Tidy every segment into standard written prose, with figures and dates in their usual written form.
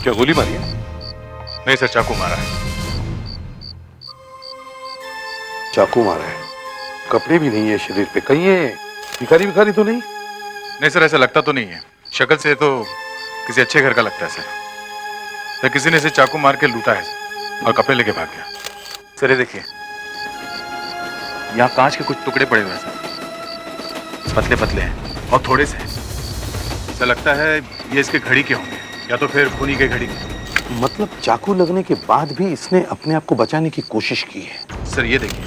क्या गोली मारी है? नहीं सर, चाकू मारा है। चाकू मारा है? कपड़े भी नहीं है शरीर पे, कहीं ये भिखारी भिखारी तो नहीं? नहीं सर, ऐसा लगता तो नहीं है, शक्ल से तो किसी अच्छे घर का लगता है सर किसी ने इसे चाकू मार के लूटा है और कपड़े लेके भाग गया। सर ये देखिए, यहाँ कांच के कुछ टुकड़े पड़े हुए हैं सर, पतले पतले हैं और थोड़े से हैं। ऐसा लगता है ये इसके घड़ी के होंगे या तो फिर खूनी के घड़ी के। मतलब चाकू लगने के बाद भी इसने अपने आप को बचाने की कोशिश की है। सर ये देखिए,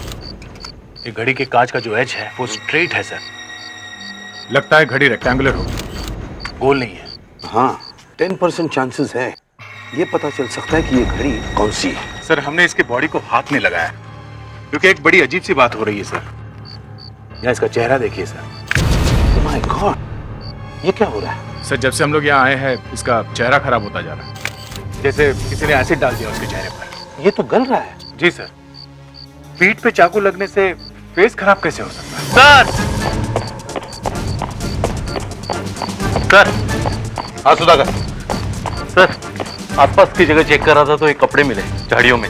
ये घड़ी के कांच का जो एज है वो स्ट्रेट है सर, लगता है घड़ी रेक्टेंगुलर हो, गोल नहीं है। हाँ, 10% चांसेस है ये पता चल सकता है कि ये घड़ी कौन सी है। सर हमने इसके बॉडी को हाथ नहीं लगाया क्योंकि एक बड़ी अजीब सी बात हो रही है सर। यहाँ इसका चेहरा देखिए सर। Oh my God, ये क्या हो रहा है? सर जब से हम लोग यहाँ आए हैं इसका चेहरा खराब होता जा रहा है, जैसे किसी ने एसिड डाल दिया उसके चेहरे पर। ये तो गल रहा है। जी सर, पीठ पे चाकू लगने से फेस खराब कैसे हो सकता है? सर हाँ सुधाकर सर, आसपास की जगह चेक कर रहा था तो एक कपड़े मिले झाड़ियों में।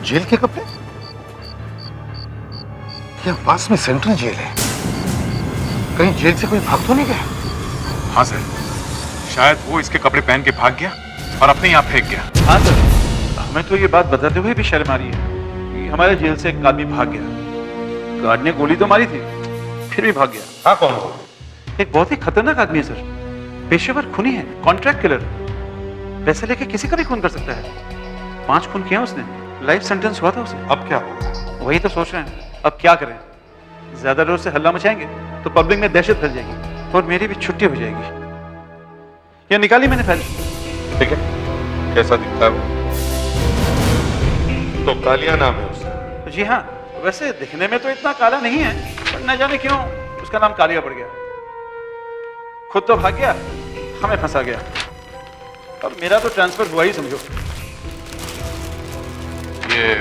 जेल के कपड़े? क्या पास में सेंट्रल जेल है? कहीं जेल से कोई भाग तो नहीं गया? हाँ सर, शायद वो इसके कपड़े पहन के भाग गया और अपने यहाँ फेंक गया। हाँ सर, हमें तो ये बात बताते हुए भी शर्म आ रही है कि हमारे जेल से एक आदमी भाग गया। गार्ड ने गोली तो मारी थी, फिर भी भाग गया। हाँ, कौन हो? एक बहुत ही खतरनाक आदमी है सर, पेशेवर खूनी है, कॉन्ट्रैक्ट किलर। पैसे लेके किसी का भी खून कर सकता है। 5 खून किया उसने, लाइफ सेंटेंस हुआ था उसे। अब क्या होगा? वही तो सोच रहे हैं, अब क्या करें। ज्यादा जोर से हल्ला मचाएंगे तो पब्लिक में दहशत फैल जाएगी और मेरी भी छुट्टी हो जाएगी। ये निकाली मैंने फाइल। ठीक है, कैसा दिखता है वो? तो कालिया नाम है उसका? जी हाँ, वैसे दिखने में तो इतना काला नहीं है, पर न जाने क्यों उसका नाम कालिया पड़ गया। खुद तो भाग गया, हमें फंसा गया, और मेरा तो ट्रांसफर हुआ ही समझो। ये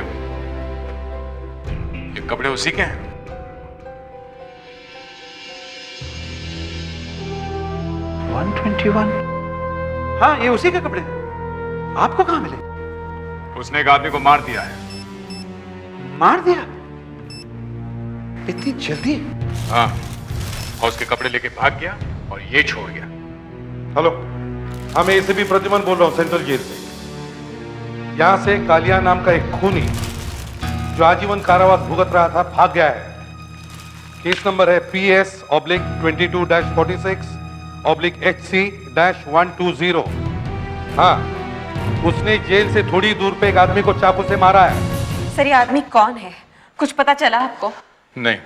कपड़े उसी के हैं? हाँ, ये उसी के कपड़े हैं। आपको कहाँ मिले? उसने एक आदमी को मार दिया है। मार दिया? इतनी जल्दी? हाँ, और उसके कपड़े लेके भाग गया और ये छोड़ गया। हेलो, हाँ मैं एसीपी प्रद्युमन बोल रहा हूँ सेंट्रल जेल से। यहाँ से कालिया नाम का एक खूनी जो आजीवन कारावास भुगत रहा था भाग गया है। केस नंबर है PS/22-46/HC-120। हाँ, उसने जेल से थोड़ी दूर पे एक आदमी को चाकू से मारा है। सर ये आदमी कौन है, कुछ पता चला आपको? नहीं,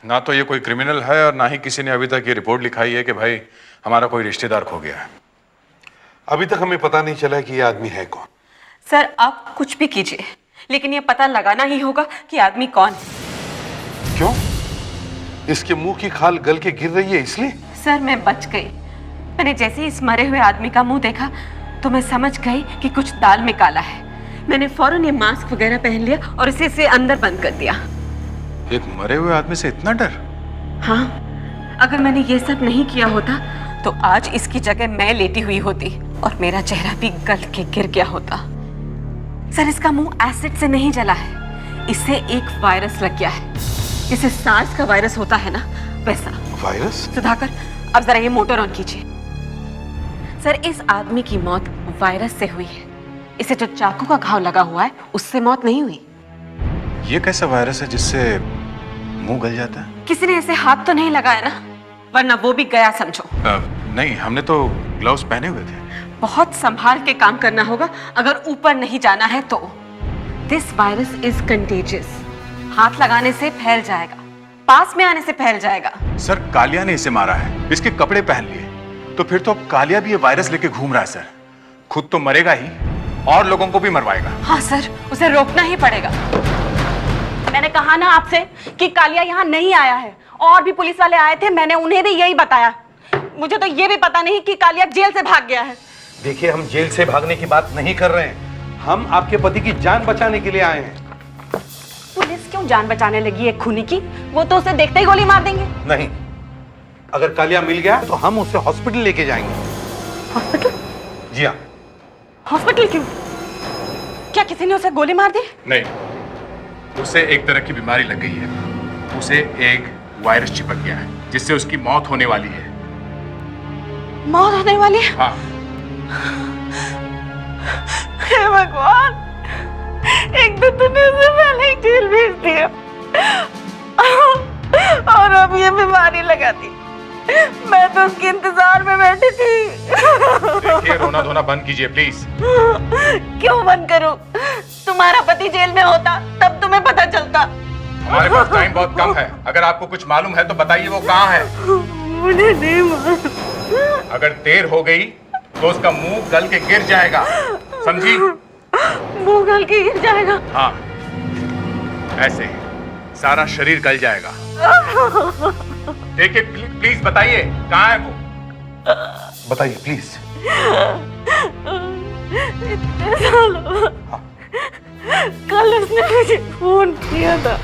ना तो ये कोई क्रिमिनल है और ना ही किसी ने अभी तक ये रिपोर्ट लिखाई है कि भाई हमारा कोई रिश्तेदार खो गया है। अभी तक हमें पता नहीं चला कि ये आदमी है कौन। सर आप कुछ भी कीजिए, लेकिन ये पता लगाना ही होगा कि आदमी कौन है। क्यों? इसके मुंह की खाल गल के गिर रही है इसलिए? सर मैं बच गई। मैंने जैसे ही इस मरे हुए आदमी का मुंह देखा तो मैं समझ गई कि कुछ दाल में काला है। मैंने फौरन ये मास्क वगैरह पहन लिया और इसे अंदर बंद कर दिया। एक मरे हुए आदमी से इतना डर? हाँ, अगर मैंने ये सब नहीं किया होता तो आज इसकी जगह मैं लेटी हुई होती और मेरा चेहरा भी गल के गिर गया होता। सर इसका मुंह एसिड से नहीं जला है, इससे एक वायरस लग गया है, जैसे सार्स का वायरस होता है ना वैसा। वायरस? सुधाकर अब जरा ये मोटर ऑन कीजिए। सर इस आदमी की मौत वायरस से हुई है, इसे जो चाकू का घाव लगा हुआ है उससे मौत नहीं हुई। ये कैसा वायरस है जिससे मुंह गल जाता है? किसी ने ऐसे हाथ तो नहीं लगाया ना, वरना वो भी गया समझो। नहीं, हमने तो ग्लव्स पहने हुए थे। बहुत संभाल के काम करना होगा अगर ऊपर नहीं जाना है तो। दिस वायरस इज कंटेजियस, हाथ लगाने से फैल जाएगा, पास में आने से फैल जाएगा। सर कालिया ने इसे मारा है, इसके कपड़े पहन लिए, तो फिर तो कालिया भी ये वायरस लेके घूम रहा है सर। खुद तो मरेगा ही और लोगों को भी मरवाएगा। हाँ सर, उसे रोकना ही पड़ेगा। मैंने कहा ना आपसे कि कालिया यहाँ नहीं आया है, और भी पुलिस वाले आए थे, मैंने उन्हें भी यही बताया। मुझे तो ये भी पता नहीं कि कालिया जेल से भाग गया है। देखिए, हम जेल से भागने की बात नहीं कर रहे हैं, हम आपके पति की जान बचाने के लिए आए हैं। पुलिस क्यों क्यों जान बचाने लगी है खूनी की? वो तो उसे देखते ही गोली मार देंगे। नहीं, अगर कालिया मिल गया तो हम उसे हॉस्पिटल लेके जाएंगे। हॉस्पिटल? जी हाँ। हॉस्पिटल क्यों? क्या किसी ने उसे गोली मार दी? नहीं, उसे एक तरह की बीमारी लग गई है। उसे एक वायरस चिपक गया है जिससे उसकी मौत होने वाली है। मौत होने वाली है? हाँ। हे भगवान, एक तो तूने उसे पहले ही जेल भेज दिया और अब ये बीमारी लगा दी। मैं तो उसके इंतजार में बैठी थी। देखिए, रोना धोना बंद कीजिए प्लीज। क्यों बंद करूं? तुम्हारा पति जेल में होता तब तुम्हें पता चलता। हमारे पास टाइम बहुत कम है। अगर आपको कुछ मालूम है तो बताइए वो कहाँ है। मुझे नहीं मालूम। अगर देर हो गई तो उसका मुंह गल के गिर जाएगा, समझी? मुंह गल के गिर जाएगा? हाँ, ऐसे सारा शरीर गल जाएगा। देखिए, प्लीज बताइए कहाँ है वो? बताइए प्लीज। इतने सालों कल उसने मुझे फोन किया था,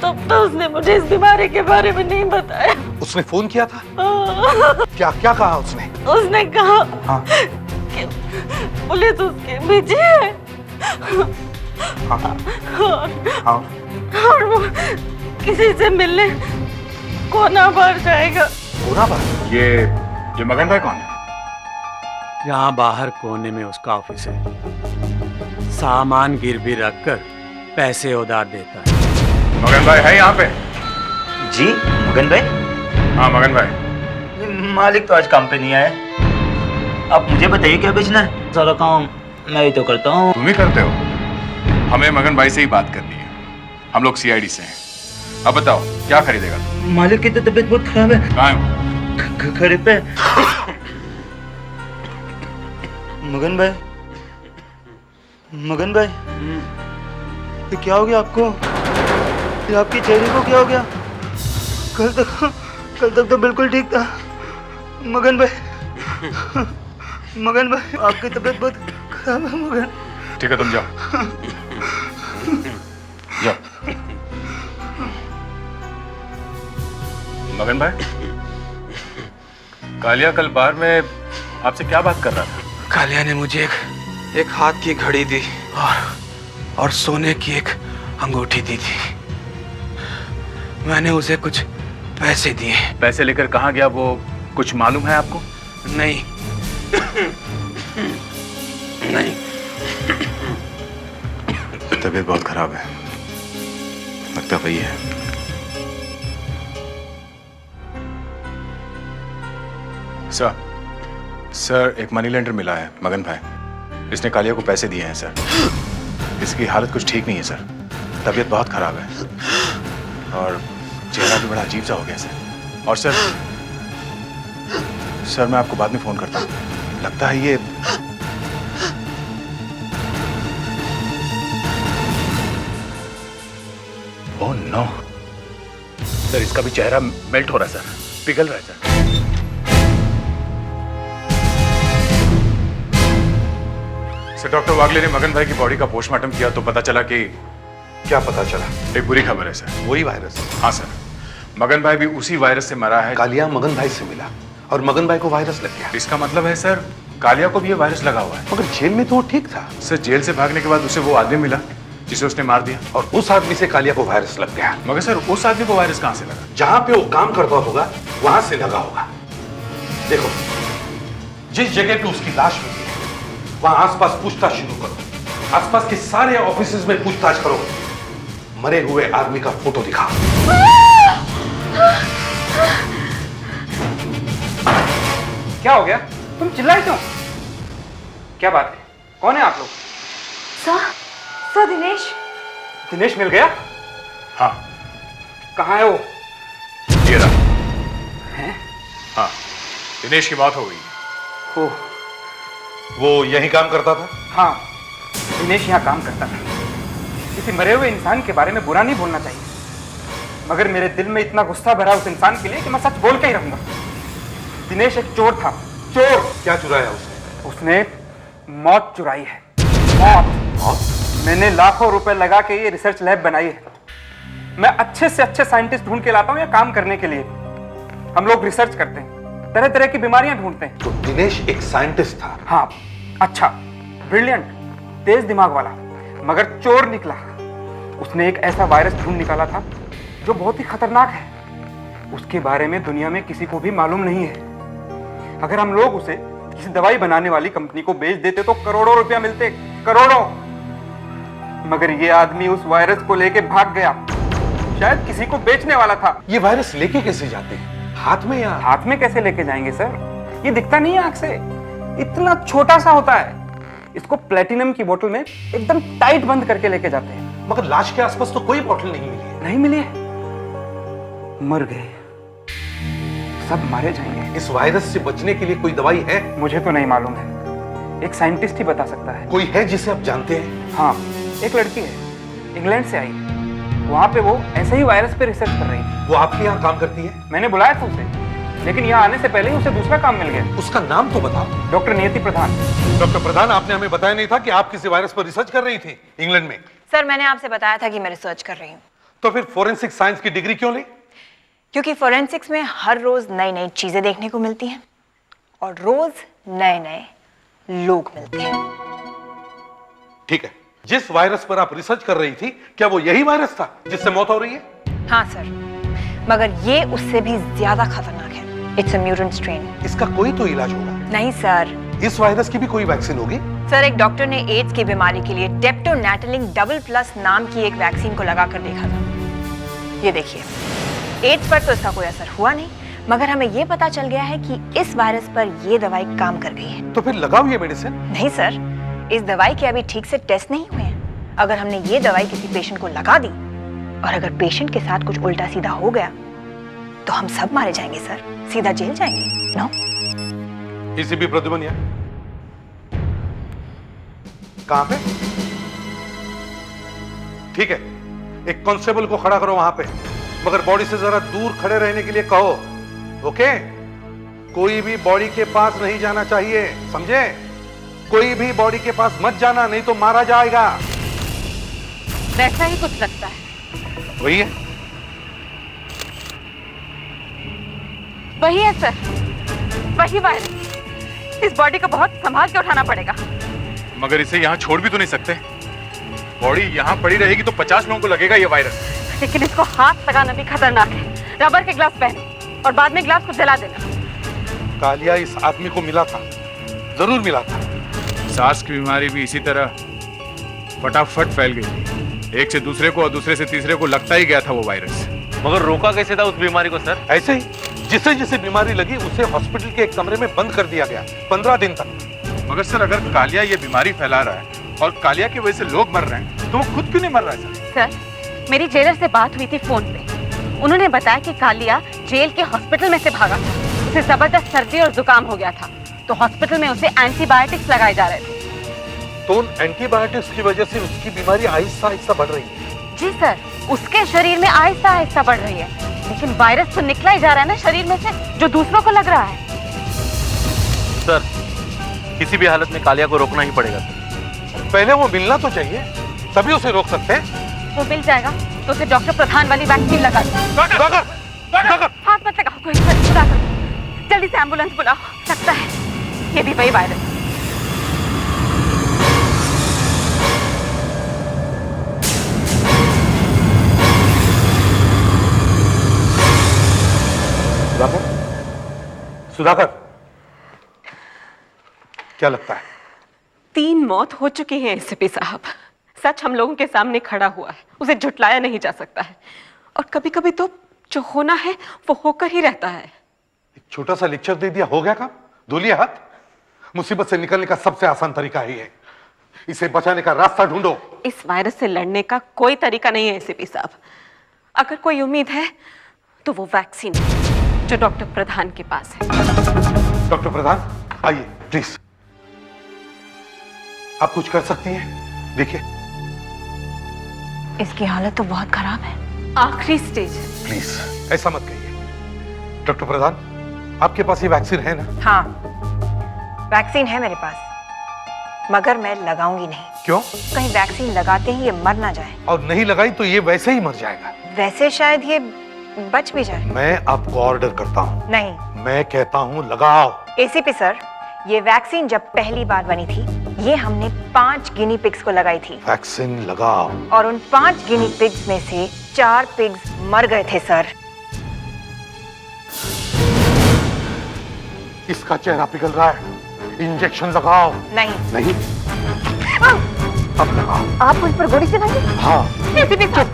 तब तो उसने मुझे इस बीमारी के बारे में नहीं बताया। उसने फोन किया था? क्या क्या कहा उसने? उसने कहा हाँ। कि पुलिस उसके पीछे है। हाँ। हाँ। और वो किसी से मिलने कोना बार जाएगा। पूरा बात? ये मगन भाई कौन है? यहाँ बाहर कोने में उसका ऑफिस है। सामान गिरवी रखकर पैसे उधार देता है। मगन भाई है यहाँ पे? जी मगन भाई? हाँ मगन भाई। मालिक तो आज काम पे नहीं आया। आप मुझे बताइए क्या बेचना है? सारा काम मैं ही तो करता हूँ। तुम ही करते हो? हमें मगन भाई से ही बात करनी है। हम लोग सीआईडी से हैं। अब बताओ क्या खरीदेगा? मालिक की तो तबीयत बहुत खराब है। कहाँ है वो? घर पे। मगन भाई, मगन भाई, ये क्या हो गया आपको? ये आपके चेहरे को क्या हो गया? कल तक तो बिल्कुल ठीक था। मगन भाई, मगन भाई, आपकी तबीयत बहुत खराब है मगन। ठीक है, तुम जाओ। जाओ। मगन भाई, कालिया कल बार में आपसे क्या बात कर रहा था? कालिया ने मुझे एक हाथ की घड़ी दी और सोने की एक अंगूठी दी थी। मैंने उसे कुछ पैसे दिए। पैसे लेकर कहाँ गया वो कुछ मालूम है आपको? नहीं नहीं। तबीयत बहुत खराब है, लगता वही है। सर, एक मनी लेंडर मिला है, मगन भाई। इसने कालिया को पैसे दिए हैं सर। इसकी हालत कुछ ठीक नहीं है सर। तबीयत बहुत खराब है और चेहरा भी बड़ा अजीब सा हो गया सर। और सर मैं आपको बाद में फोन करता हूँ। लगता है ये ओह नो सर, इसका भी चेहरा मेल्ट हो रहा है सर, पिघल रहा है सर। सर, डॉक्टर वागले ने मगन भाई की बॉडी का पोस्टमार्टम किया तो पता चला कि क्या पता चला? एक बुरी खबर है सर। वही वायरस? हाँ सर, मगन भाई भी उसी वायरस से मरा है। कालिया मगन भाई से मिला और मगन भाई को वायरस लग गया। इसका मतलब है सर, कालिया को भी ये वायरस लगा हुआ है। मगर जेल में तो वो ठीक था। सर, जेल से भागने के बाद उसे वो आदमी मिला जिसे उसने मार दिया और उस आदमी से कालिया को वायरस लग गया। मगर सर, उस आदमी को वायरस कहाँ से लगा? जहां पे वो काम करता होगा वहां से लगा होगा। देखो, जिस जगह पे उसकी लाश मिली है वहां आसपास पूछताछ शुरू करो। आसपास के सारे ऑफिसेज में पूछताछ करो। मरे हुए आदमी का फोटो दिखा। क्या हो गया? तुम चिल्लाए क्यों? क्या बात है? कौन है आप लोग? सर दिनेश। दिनेश मिल गया? हाँ। कहाँ है वो? ये रहा। हैं? हाँ, दिनेश की मौत हो गई। ओ, वो यहीं काम करता था? हाँ, दिनेश यहाँ काम करता था। किसी मरे हुए इंसान के बारे में बुरा नहीं बोलना चाहिए, मगर मेरे दिल में इतना गुस्सा भरा उस इंसान के लिए कि मैं सच बोल के ही रहूंगा। दिनेश एक चोर था। चोर। क्या चुराया उसने? उसने मौत चुराई है। मौत। मौत? मैंने लाखों रुपए लगा के ये रिसर्च लैब बनाई है। मैं अच्छे से अच्छे साइंटिस्ट ढूंढ के लाता हूँ ये काम करने के लिए। हम लोग रिसर्च करते हैं, तरह तरह की बीमारियां ढूंढते हैं। तो दिनेश एक साइंटिस्ट था। हाँ, अच्छा, ब्रिलियंट, तेज दिमाग वाला, मगर चोर निकला। उसने एक ऐसा वायरस ढूंढ निकाला था जो बहुत ही खतरनाक है। उसके बारे में दुनिया में किसी को भी मालूम नहीं है। अगर हम लोग उसे किसी दवाई बनाने वाली कंपनी को बेच देते तो करोड़ों रुपया मिलते, करोड़ों। मगर ये आदमी उस वायरस को लेके भाग गया। शायद किसी को बेचने वाला था। ये वायरस लेके कैसे जाते हैं? हाथ में या हाथ में कैसे लेके जाएंगे सर? ये दिखता नहीं है आंख से, इतना छोटा सा होता है। इसको प्लेटिनम की बोतल में एकदम टाइट बंद करके लेके जाते हैं। मगर लाश के आसपास तो कोई बोतल नहीं मिली है। नहीं मिली है? मर गए, सब मारे जाएंगे। इस वायरस से बचने के लिए कोई दवाई है? मुझे तो नहीं मालूम है, एक साइंटिस्ट ही बता सकता है। कोई है जिसे आप जानते हैं? हाँ, एक लड़की है, इंग्लैंड से आई है। वहाँ पे वो ऐसे ही वायरस पे रिसर्च कर रही थी। वो आपके यहाँ काम करती है? मैंने बुलाया था उसे, लेकिन यहाँ आने से पहले ही उसे दूसरा काम मिल गया। उसका नाम तो बताओ। डॉक्टर नियति प्रधान। डॉक्टर प्रधान, आपने हमें बताया नहीं था कि आप किसी वायरस पर रिसर्च कर रही थी इंग्लैंड में? सर, मैंने आपसे बताया था कि मैं रिसर्च कर रही हूँ। तो फिर फोरेंसिक साइंस की डिग्री क्यों ली? क्योंकि फोरेंसिक्स में हर रोज नई नई चीजें देखने को मिलती हैं और रोज नए नए लोग मिलते हैं। ठीक है, जिस वायरस पर आप रिसर्च कर रही थी, क्या वो यही वायरस था जिससे मौत हो रही है? हाँ सर, मगर ये उससे भी ज्यादा खतरनाक है। It's a mutant strain. इसका कोई तो इलाज होगा। नहीं सर। इस वायरस की भी कोई वैक्सीन होगी? सर, एक डॉक्टर ने एड्स की बीमारी के लिए डेप्टोनैटलिंग डबल प्लस नाम की एक वैक्सीन को लगाकर देखा था। ये देखिए, एड्स पर तो इसका कोई असर हुआ नहीं, मगर हमें ये पता चल गया है कि इस वायरस पर ये दवाई काम कर गई है। तो फिर लगाओ ये मेडिसिन। नहीं सर, इस दवाई के अभी ठीक से टेस्ट नहीं हुए हैं। अगर हमने ये दवाई किसी पेशेंट को लगा दी और अगर पेशेंट के साथ कुछ उल्टा सीधा हो गया तो हम सब मारे जाएंगे सर, सीधा जेल जाएंगे। नो? एसीपी प्रद्युमन यहाँ कहां पे? ठीक है, एक कांस्टेबल को खड़ा करो वहां पे, मगर बॉडी से जरा दूर खड़े रहने के लिए कहो। ओके? कोई भी बॉडी के पास नहीं जाना चाहिए, समझे? कोई भी बॉडी के पास मत जाना, नहीं तो मारा जाएगा। वैसा ही कुछ लगता है। वही है? वही है सर, वही वायरस। इस बॉडी को बहुत संभाल के उठाना पड़ेगा। मगर इसे यहाँ छोड़ भी तो नहीं सकते। बॉडी यहाँ पड़ी रहेगी तो 50 लोगों को लगेगा ये वायरस। लेकिन इसको हाथ लगाना भी खतरनाक है। रबर के ग्लव्स पहनो और बाद में ग्लव्स को जला देना। कालिया इस आदमी को मिला था, जरूर मिला था। सार्स की बीमारी भी इसी तरह फटाफट फैल गई थी। एक से दूसरे को और दूसरे से तीसरे को लगता ही गया था वो वायरस। मगर रोका कैसे था उस बीमारी को सर? ऐसे ही, जिसे जिसे बीमारी लगी उसे हॉस्पिटल के एक कमरे में बंद कर दिया गया 15 दिन तक। मगर सर, अगर कालिया ये बीमारी फैला रहा है और कालिया की वजह से लोग मर रहे हैं तो वो खुद क्यों नहीं मर रहा है सर? सर, मेरी जेलर से बात हुई थी फोन पे। उन्होंने बताया कि कालिया जेल के हॉस्पिटल में से भागा था। उसे जबरदस्त सर्दी और जुकाम हो गया था, तो हॉस्पिटल में उसे एंटीबायोटिक्स लगाए जा रहे थे। तो उन एंटीबायोटिक्स की वजह से उसकी बीमारी आहिस्ता आहिस्ता बढ़ रही है। जी सर, उसके शरीर में आहिस्ता आहिस्ता बढ़ रही है, लेकिन वायरस तो निकला ही जा रहा है ना शरीर में से, जो दूसरों को लग रहा है। सर, किसी भी हालत में कालिया को रोकना ही पड़ेगा सर। पहले वो मिलना तो चाहिए, तभी उसे रोक सकते हैं। वो मिल जाएगा तो उसे डॉक्टर प्रधान वाली वैक्सीन लगा दो। हाथ मत लगाओ, कोई जल्दी से एम्बुलेंस बुलाओ। लगता है ये भी वही वायरस। सुधाकर, क्या लगता है? 3 मौत हो चुकी है एसीपी साहब। सच हम लोगों के सामने खड़ा हुआ है, उसे झुटलाया नहीं जा सकता है। और कभी कभी तो जो होना है वो होकर ही रहता है। एक छोटा सा लेक्चर दे दिया, हो गया काम? धो लिया हाथ? मुसीबत से निकलने का सबसे आसान तरीका है ये। इसे बचाने का रास्ता ढूंढो। इस वायरस से लड़ने का कोई तरीका नहीं है एसीपी साहब। अगर कोई उम्मीद है तो वो वैक्सीन है जो डॉक्टर प्रधान के पास है। डॉक्टर प्रधान, आइए प्लीज। आप कुछ कर सकती हैं? देखिए, इसकी हालत तो बहुत खराब है, आखिरी स्टेज। प्लीज ऐसा मत कहिए। डॉक्टर प्रधान, आपके पास ये वैक्सीन है ना? हाँ, वैक्सीन है मेरे पास, मगर मैं लगाऊंगी नहीं। क्यों? कहीं वैक्सीन लगाते ही ये मर ना जाए। और नहीं लगाई तो ये वैसे ही मर जाएगा। वैसे शायद ये बच भी जाए। मैं आपको ऑर्डर करता हूँ। नहीं, मैं कहता हूँ लगाओ। एसीपी सर, ये वैक्सीन जब पहली बार बनी थी, ये हमने 5 गिनी पिग्स को लगाई थी। वैक्सीन लगाओ। और उन 5 गिनी पिग्स में से 4 पिग्स मर गए थे सर। इसका चेहरा पिघल रहा है। इंजेक्शन लगाओ। नहीं। नहीं? अब लगाओ। आप उस पर गोली चलाएंगे? हाँ। एसीपी सर,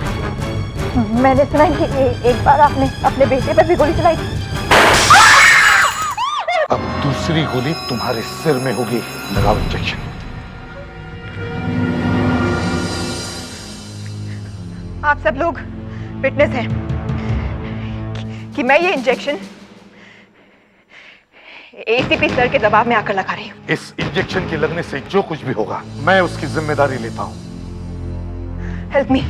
मैंने सुना है कि एक बार आपने अपने बेटे पर भी गोली चलाई थी। अब दूसरी गोली तुम्हारे सिर में होगी। लगाओ इंजेक्शन। आप सब लोग विटनेस हैं कि मैं ये इंजेक्शन एसीपी सर के दबाव में आकर लगा रही हूँ। इस इंजेक्शन के लगने से जो कुछ भी होगा, मैं उसकी जिम्मेदारी लेता हूँ। Help me.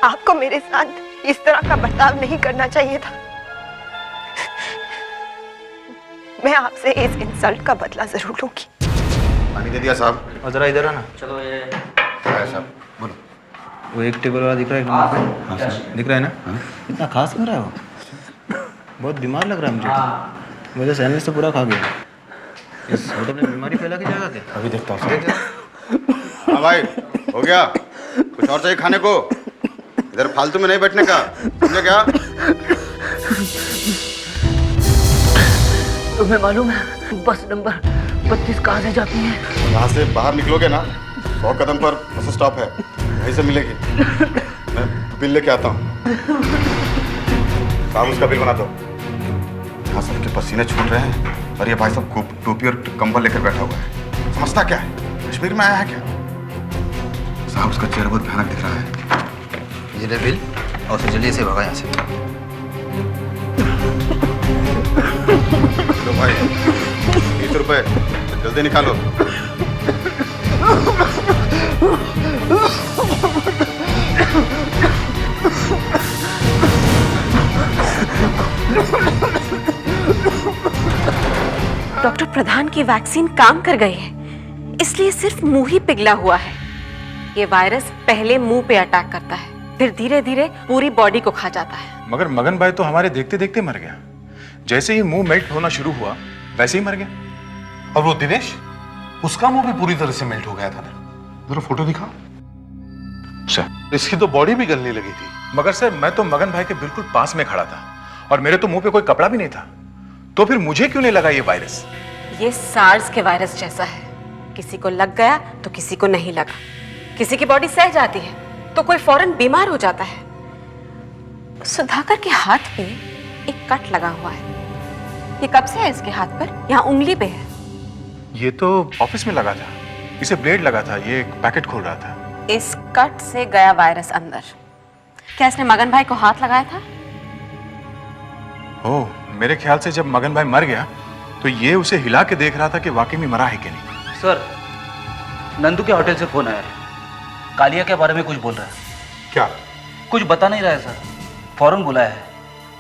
आपको मेरे साथ इस तरह का बर्ताव नहीं करना चाहिए था। मैं आपसे इस इंसल्ट का बदला जरूर लूंगी। पानी दे दिया साहब। और जरा इधर आना। चलो ये साहब बोलो। वो एक टेबल वाला दिख रहा है नंबर पे? हाँ सर। दिख रहा है ना? हाँ। इतना खास क्यों रहा है वो? बहुत बीमार लग रहा है मुझे। मुझे सैंडविच तो पूरा खा गया। इस होटल में बीमारी फैला के जाएगा क्या? अभी देखता हूँ। हाँ भाई, हो गया? कुछ और चाहिए खाने को? इधर फालतू में नहीं बैठने का, समझे क्या? तुम्हें मालूम है बस नंबर 32 कहाँ से जाती है? यहाँ से बाहर निकलोगे ना, 100 कदम पर बस स्टॉप है, वहीं से मिलेगी। मैं बिल लेके आता हूँ। साहब उसका बिल बना दो। यहाँ सबके पसीने छूट रहे हैं और ये भाई साहब टोपी और कंबल लेकर बैठा हुआ है। समझता क्या है? कश्मीर में आया है क्या? साहब उसका चेहरा बहुत भयानक दिख रहा है। ये ले बिल और फिर जल्दी से भगा यहाँ से। लो भाई, 20 रुपए जल्दी निकालो। डॉक्टर प्रधान की वैक्सीन काम कर गई है, इसलिए सिर्फ मुंह ही पिघला हुआ है। ये वायरस पहले मुंह पे अटैक करता है, फिर धीरे धीरे पूरी बॉडी को खा जाता है। मगर मगन भाई तो हमारे देखते देखते मर गया। जैसे ही मुंह मेल्ट होना शुरू हुआ वैसे ही मर गया। और वो दिनेश, उसका मुंह भी पूरी तरह से मेल्ट हो गया था ना। जरा फोटो दिखा। सर, इसकी तो बॉडी भी गलने लगी थी। मगर सर, मैं तो मगन भाई के बिल्कुल पास में खड़ा था और मेरे तो मुंह पे कोई कपड़ा भी नहीं था, तो फिर मुझे क्यों नहीं लगा ये वायरस? ये सार्स के वायरस जैसा है, किसी को लग गया तो किसी को नहीं लगा। किसी की बॉडी सह जाती है तो कोई फौरन बीमार हो जाता है। सुधाकर के हाथ पे एक कट लगा हुआ है। ये कब से है इसके हाथ पर? यहाँ उंगली पे है। ये तो ऑफिस में लगा था, इसे ब्लेड लगा था, ये एक पैकेट खोल रहा था। इस कट से गया वायरस अंदर। क्या इसने मगन भाई को हाथ लगाया था? ओह, मेरे ख्याल से जब मगन भाई मर गया तो ये उसे हिला के देख रहा था कि वाकई में मरा है कि नहीं। सर, नंदू के होटल से फोन आया है। कालिया के बारे में कुछ बोल रहा है। क्या? कुछ बता नहीं रहा है सर, फौरन बुलाया है।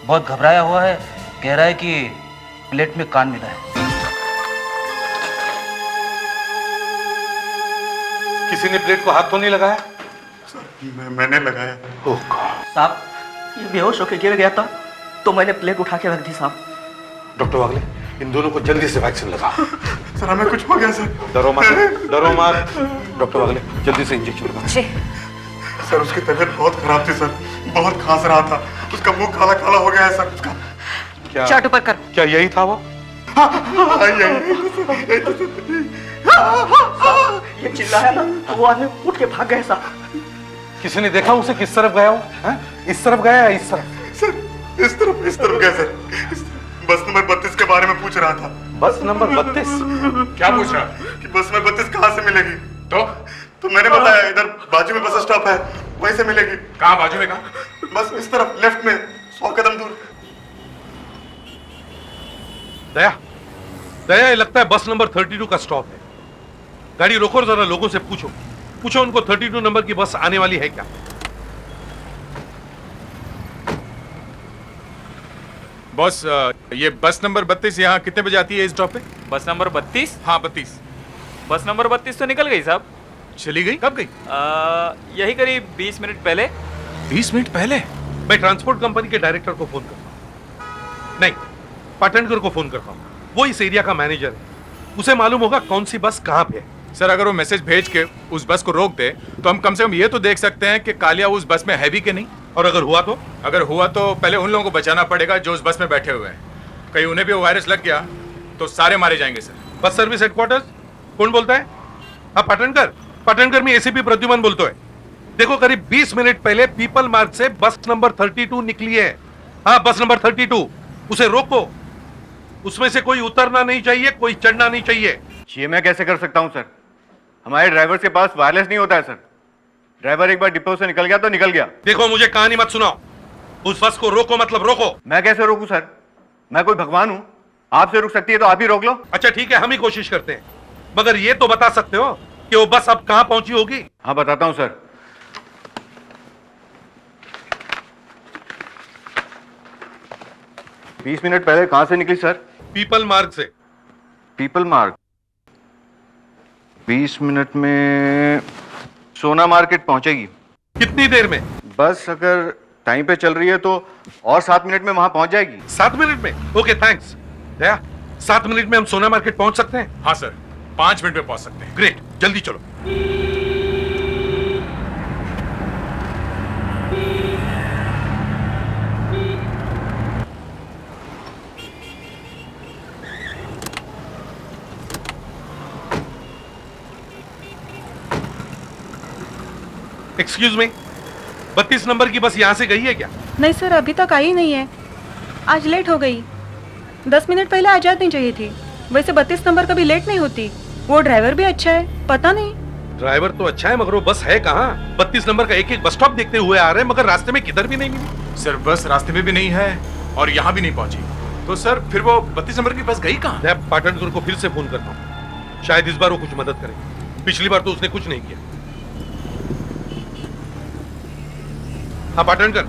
बहुत घबराया हुआ है, कह रहा है कि प्लेट में कान मिला है। किसी ने प्लेट को हाथ तो नहीं लगाया? मैंने लगाया। ओह गॉड। साहब, ये बेहोश होकर गिर गया था तो मैंने प्लेट उठा के रख दी साहब। डॉक्टर वागले, इन दोनों को जल्दी से वैक्सीन लगाओ। सर हमें कुछ हो गया सर। डरो मत, डरो मत। डॉक्टर वागले, जल्दी से इंजेक्शन लगाओ। सर उसकी तबीयत बहुत खराब थी सर, बहुत खांस रहा था, उसका मुंह काला काला हो गया है सर उसका। क्या? चाट ऊपर करो। क्या यही था वो? ये चिल्लाया ना तो वो आदमी उठ के भाग गए साहब। किसी ने देखा उसे किस तरफ गया हो? हैं? इस तरफ गया या इस तरफ? सर इस तरफ कैसे? बस नंबर 32 के बारे में पूछ रहा था। बस नंबर 32? क्या पूछ रहा? कि बस नंबर 32 कहाँ से मिलेगी? तो मैंने बताया इधर बाजू में बस स्टॉप है, वहीं से मिलेगी। कहाँ बाजू में? कहाँ? बस इस तरफ लेफ्ट में 100 कदम दूर। दया, ये लगता है बस नंबर 32 का स्टॉप है। गाड़ी रोको और जरा लोगों से पूछो उनको 32 नंबर की बस आने वाली है क्या। बॉस, ये बस नंबर 32 यहाँ कितने बजे आती है इस स्टॉप पे? बस नंबर 32? हाँ 32। बस नंबर 32 तो निकल गई साहब। चली गई? कब गई? यही करीब 20 मिनट पहले। 20 मिनट पहले? मैं ट्रांसपोर्ट कंपनी के डायरेक्टर को फोन करता हूँ। नहीं, पाटनकर को फोन करता हूँ। वो इस एरिया का मैनेजर है, उसे मालूम होगा कौन सी बस कहाँ पे है। सर, अगर वो मैसेज भेज के उस बस को रोक दे तो हम कम से कम ये तो देख सकते हैं कि कालिया उस बस में है भी कि नहीं। और अगर हुआ तो पहले उन लोगों को बचाना पड़ेगा जो उस बस में बैठे हुए हैं। कहीं उन्हें भी वो वायरस लग गया तो सारे मारे जाएंगे। सर, बस सर्विस हेडक्वार्टर्स, कौन बोलता है? हाँ, पाटनकर में एसीपी प्रद्युमन बोलते हैं। देखो, करीब 20 मिनट पहले पीपल मार्ग से बस नंबर 32 निकली है। हाँ, बस नंबर 32, उसे रोको। उसमें से कोई उतरना नहीं चाहिए, कोई चढ़ना नहीं चाहिए। ये मैं कैसे कर सकता हूं सर? हमारे ड्राइवर के पास वायरलेस नहीं होता है सर। ड्राइवर एक बार डिपो से निकल गया तो निकल गया। देखो, मुझे कहानी मत सुनाओ। उस बस को रोको मतलब रोको। मैं कैसे रोकूं सर? मैं कोई भगवान हूं? आपसे रुक सकती है तो आप ही रोक लो। अच्छा ठीक है, हम ही कोशिश करते हैं, मगर ये तो बता सकते हो कि वो बस अब कहां पहुंची होगी? हाँ बताता हूं सर। बीस मिनट पहले कहां से निकली सर? पीपल मार्ग से। पीपल मार्ग 20 मिनट में सोना मार्केट पहुंचेगी। कितनी देर में? बस अगर टाइम पे चल रही है तो और 7 मिनट में वहां पहुंच जाएगी। 7 मिनट में? Okay, thanks. दया, 7 मिनट में हम सोना मार्केट पहुंच सकते हैं? हाँ सर, 5 मिनट में पहुंच सकते हैं। ग्रेट, जल्दी चलो। एक्सक्यूज मी, 32 नंबर की बस यहाँ से गई है क्या? नहीं सर, अभी तक आई नहीं है। आज लेट हो गई। 10 मिनट पहले आ जानी चाहिए थी। वैसे 32 नंबर कभी लेट नहीं होती। वो ड्राइवर भी अच्छा है, पता नहीं। ड्राइवर तो अच्छा है, मगर वो बस है कहाँ? 32 नंबर का एक बस स्टॉप देखते हुए आ रहे हैं, मगर रास्ते में किधर भी नहीं मिली। सर, बस रास्ते में भी नहीं है और यहाँ भी नहीं पहुंची। तो सर, फिर वो 32 नंबर की बस गई कहाँ? मैं पाटनकर को फिर से फोन करता हूँ, शायद इस बार वो कुछ मदद करे। पिछली बार तो उसने कुछ नहीं किया। हाँ पाटनकर,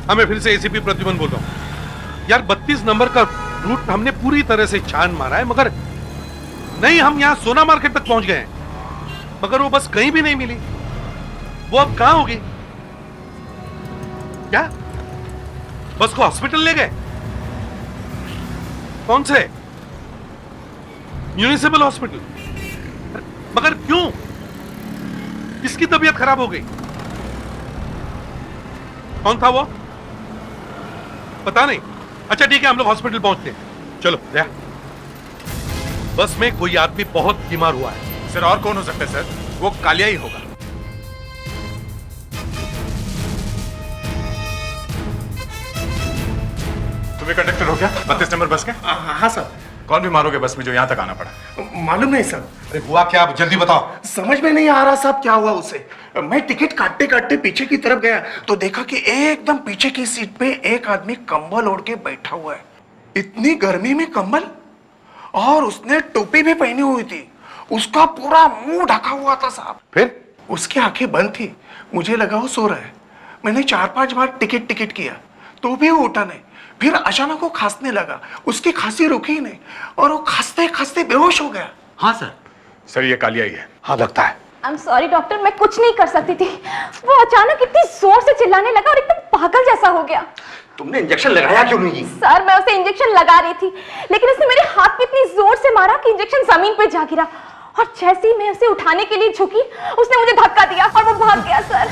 मैं फिर से एसीपी प्रद्युमन बोल रहा हूँ। यार 32 नंबर का रूट हमने पूरी तरह से छान मारा है, मगर नहीं, हम यहाँ सोना मार्केट तक पहुंच गए हैं, मगर वो बस कहीं भी नहीं मिली। वो अब कहाँ होगी? क्या बस को हॉस्पिटल ले गए? कौन से? Municipal hospital? मगर क्यों? किसकी तबीयत खराब हो गई? कौन था वो? पता नहीं। अच्छा ठीक है, हम लोग हॉस्पिटल पहुंचते हैं। चलो दया, बस में कोई आदमी बहुत बीमार हुआ है। सर, और कौन हो सकता है सर? वो कालिया ही होगा। तुम्हें कंडक्टर हो क्या 32 नंबर बस के? हाँ सर। कौन बीमार हो गया बस में जो यहाँ तक आना पड़ा? मालूम नहीं सर। अरे हुआ क्या, आप जल्दी बताओ। समझ में नहीं आ रहा साहब क्या हुआ उसे। मैं टिकट काटते काटते पीछे की तरफ गया तो देखा कि एकदम पीछे की सीट पे एक आदमी कंबल ओढ़ के बैठा हुआ है। इतनी गर्मी में कंबल, और उसने टोपी भी पहनी हुई थी। उसका पूरा मुंह ढका हुआ था साहब। फिर? उसकी आंखें बंद थी, मुझे लगा वो सो रहा है। मैंने 4-5 बार टिकट किया तो भी वो उठा नहीं। फिर अचानक वो खांसने लगा, उसकी खांसी रुकी ही नहीं और वो खांसते खांसते बेहोश हो गया। हाँ सर। सर, ये कालिया ही है। हाँ लगता है। आई एम सॉरी डॉक्टर, मैं कुछ नहीं कर सकती थी। वो अचानक इतनी जोर से चिल्लाने लगा और एकदम पागल जैसा हो गया। तुमने इंजेक्शन लगाया क्यों नहीं? सर, मैं उसे इंजेक्शन लगा रही थी, लेकिन उसने मेरे हाथ पे इतनी जोर से मारा कि इंजेक्शन जमीन पे जा गिरा, और जैसे ही मैं उसे उठाने के लिए झुकी, उसने मुझे धक्का दिया और वो भाग गया। सर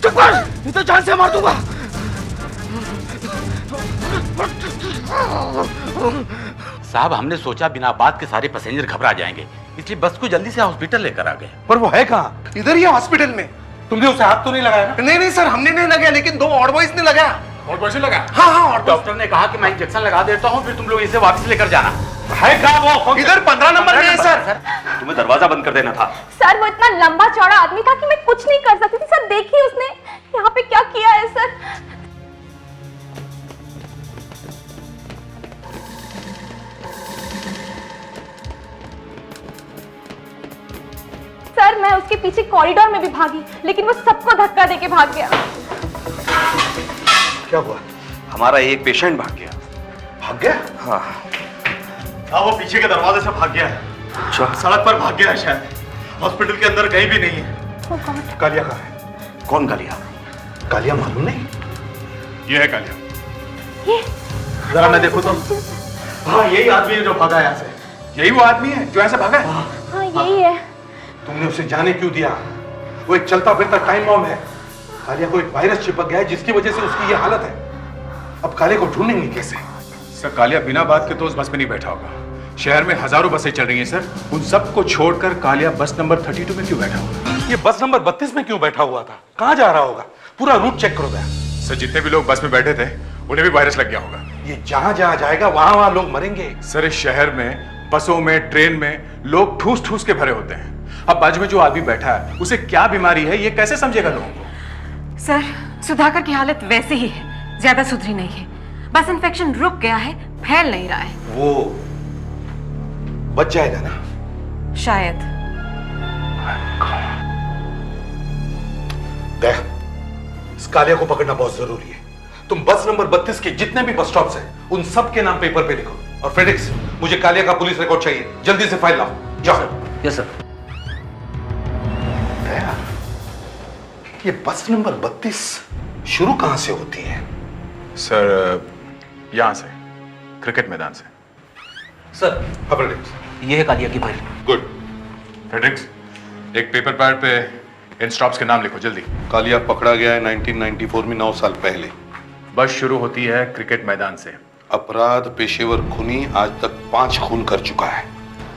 चुप कर, नहीं तो जान से मार दूंगा। साहब, हमने सोचा बिना बात के सारे पैसेंजर घबरा जाएंगे, इसलिए बस को जल्दी से हॉस्पिटल लेकर आ गए। पर वो है कहाँ? इधर ही हॉस्पिटल में। तुमने उसे हाथ तो नहीं लगाया ना? नहीं नहीं सर, हमने नहीं लगाया, लेकिन 2 और बॉयज ने लगाया। और कैसे लगा? हाँ हाँ, और डॉक्टर ने कहा कि मैं इंजेक्शन लगा देता हूँ, फिर तुम लोग इसे वापस लेकर जाना। है कहाँ वो? इधर 15 नंबर में है सर। तुम्हें दरवाजा बंद कर देना था। सर वो इतना लंबा चौड़ा आदमी था कि मैं कुछ नहीं कर सकती थी। सर देखिए उसने यहाँ पे क्या किया है सर। सर मैं उसके पीछे कॉरिडोर में भी भागी, लेकिन वो सबको धक्का देके भाग गया। क्या हुआ? हमारा एक पेशेंट भाग गया। भाग गया? हाँ हाँ, वो पीछे के दरवाजे से भाग गया है। अच्छा, सड़क पर भाग गया है शायद। हॉस्पिटल के अंदर कहीं भी नहीं है। कालिया कहाँ है? कौन कालिया? कालिया मालूम नहीं? ये है कालिया। ये जरा मैं देखूं तो। हाँ, यही आदमी है जो भागा यहाँ से। यही वो आदमी है जो ऐसे भागा है? हाँ यही है। तुमने उसे जाने क्यों दिया? वो एक चलता फिरता टाइम बॉम्ब है। कालिया को एक वायरस चिपक गया है जिसकी वजह से उसकी ये हालत है। अब काले को ढूंढेंगे कैसे? सर, कालिया बिना बात के तो उस बस में नहीं बैठा होगा। शहर में हजारों बसें चल रही हैं सर, उन सबको छोड़कर कालिया बस नंबर 32 में क्यों बैठा होगा? ये बस नंबर 32 में क्यों बैठा हुआ था? कहाँ जा रहा होगा? पूरा रूट चेक करो गया। सर, जितने भी लोग बस में बैठे थे उन्हें भी वायरस लग गया होगा। ये जहां जहां जाएगा वहां वहां लोग मरेंगे। सर, इस शहर में बसों में ट्रेन में लोग ठूस ठूस के भरे होते हैं। अब बाजू में जो आदमी बैठा है उसे क्या बीमारी है ये कैसे समझेगा लोगों को? सर सुधाकर की हालत वैसे ही है, ज्यादा सुधरी नहीं है। बस इन्फेक्शन रुक गया है, फैल नहीं रहा है। वो बच जाएगा ना? शायद। देख, इस कालिया को पकड़ना बहुत जरूरी है। तुम बस नंबर 32 के जितने भी बस स्टॉप्स हैं उन सब के नाम पेपर पे लिखो। और फेडेक्स, मुझे कालिया का पुलिस रिकॉर्ड चाहिए, जल्दी से फाइल लाओ। जाओ। Yes sir. ये बस नंबर 32 शुरू कहां से होती है? सर, यहां से, क्रिकेट मैदान से। सर, फेडेक्स, ये है कालिया की फाइल। गुड। फेडेक्स, एक पेपर पैड पे इन स्टॉप्स के नाम लिखो जल्दी। कालिया पकड़ा गया है 1994 में, 9 साल पहले। बस शुरू होती है क्रिकेट मैदान से। अपराध पेशेवर खूनी, आज तक 5 खून कर चुका है।